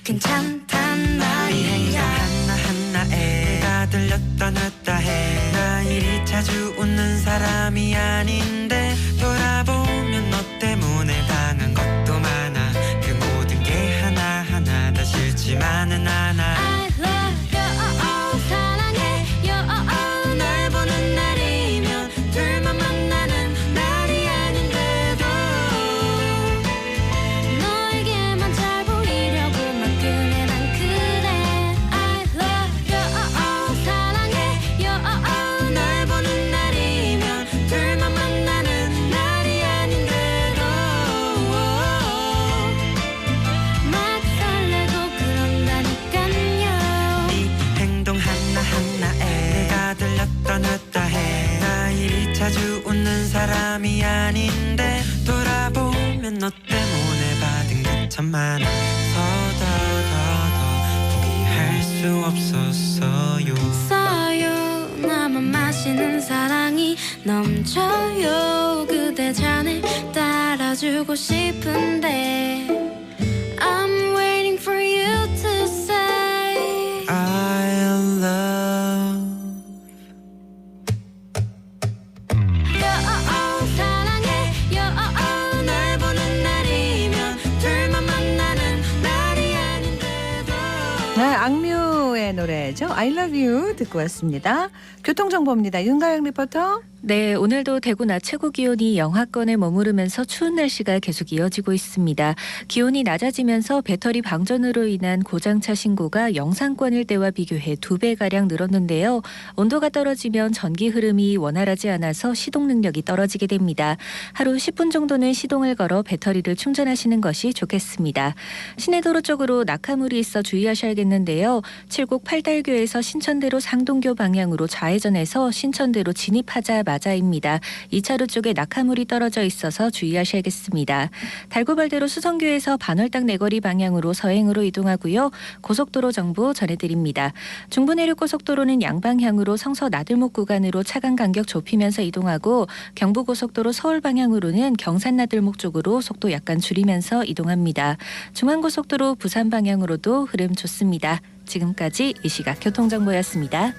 괜찮단 말이야. 이 행동 하나하나에 다 들렸다 놨다 해. 나 이리 자주 웃는 사람이 아닌데 돌아보면 너 때문에 당한 것도 많아. 그 모든 게 하나하나 다 싫지만은 않아. I love you, 사랑해, 널 보는 날이면 둘만 만나는 날이 아닌데도 너에게만 잘 보이려고만 그래 난 그래. I love you, 사랑해, 널 보는 날이면 둘만 만나는 날이 아닌데도 막 설레고 그런다니깐요. 이 행동 하나하나에 다 들렸다 놨다 해. 나 이리 자주 웃는 사람이 아닌데 돌아보 너 때문에 받은 게 참 많아서 더 포기할 수 없었어요. 써요 나만 마시는 사랑이 넘쳐요. 그대 잔을 따라주고 싶은데 I'm waiting for you to say I love 사랑해요 널 보는 날이면 둘만 만나는 날이 아닌데도 네, 악뮤의 노래죠. I love you 듣고 왔습니다. 교통정보입니다. 윤가영 리포터. 네, 오늘도 대구 낮 최고 기온이 영하권에 머무르면서 추운 날씨가 계속 이어지고 있습니다. 기온이 낮아지면서 배터리 방전으로 인한 고장차 신고가 영상권일 때와 비교해 2배가량 늘었는데요. 온도가 떨어지면 전기 흐름이 원활하지 않아서 시동 능력이 떨어지게 됩니다. 하루 10분 정도는 시동을 걸어 배터리를 충전하시는 것이 좋겠습니다. 시내도로 쪽으로 낙하물이 있어 주의하셔야겠는데요. 칠곡 팔달교에서 신천대로 상동교 방향으로 좌회전해서 신천대로 진입하자마자입니다. 2차로 쪽에 낙하물이 떨어져 있어서 주의하셔야겠습니다. 달고발대로 수성교에서 반월당 내거리 방향으로 서행으로 이동하고요. 고속도로 정보 전해드립니다. 중부내륙고속도로는 양방향으로 성서 나들목 구간으로 차간 간격 좁히면서 이동하고 경부고속도로 서울 방향으로는 경산 나들목 쪽으로 속도 약간 줄이면서 이동합니다. 중앙고속도로 부산 방향으로도 흐름 좋습니다. 지금까지 이 시각 교통정보였습니다.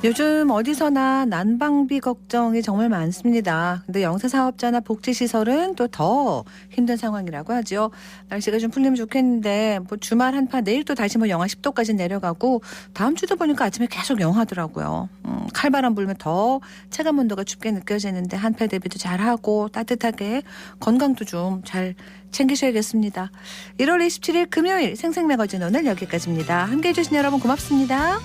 요즘 어디서나 난방비 걱정이 정말 많습니다. 근데 영세사업자나 복지시설은 또 더 힘든 상황이라고 하죠. 날씨가 좀 풀리면 좋겠는데 뭐 주말 한파 내일 또 다시 뭐 영하 10도까지 내려가고 다음 주도 보니까 아침에 계속 영하더라고요. 칼바람 불면 더 체감 온도가 춥게 느껴지는데 한파 대비도 잘하고 따뜻하게 건강도 좀 잘 챙기셔야겠습니다. 1월 27일 금요일 생생매거진 오늘 여기까지입니다. 함께해 주신 여러분 고맙습니다.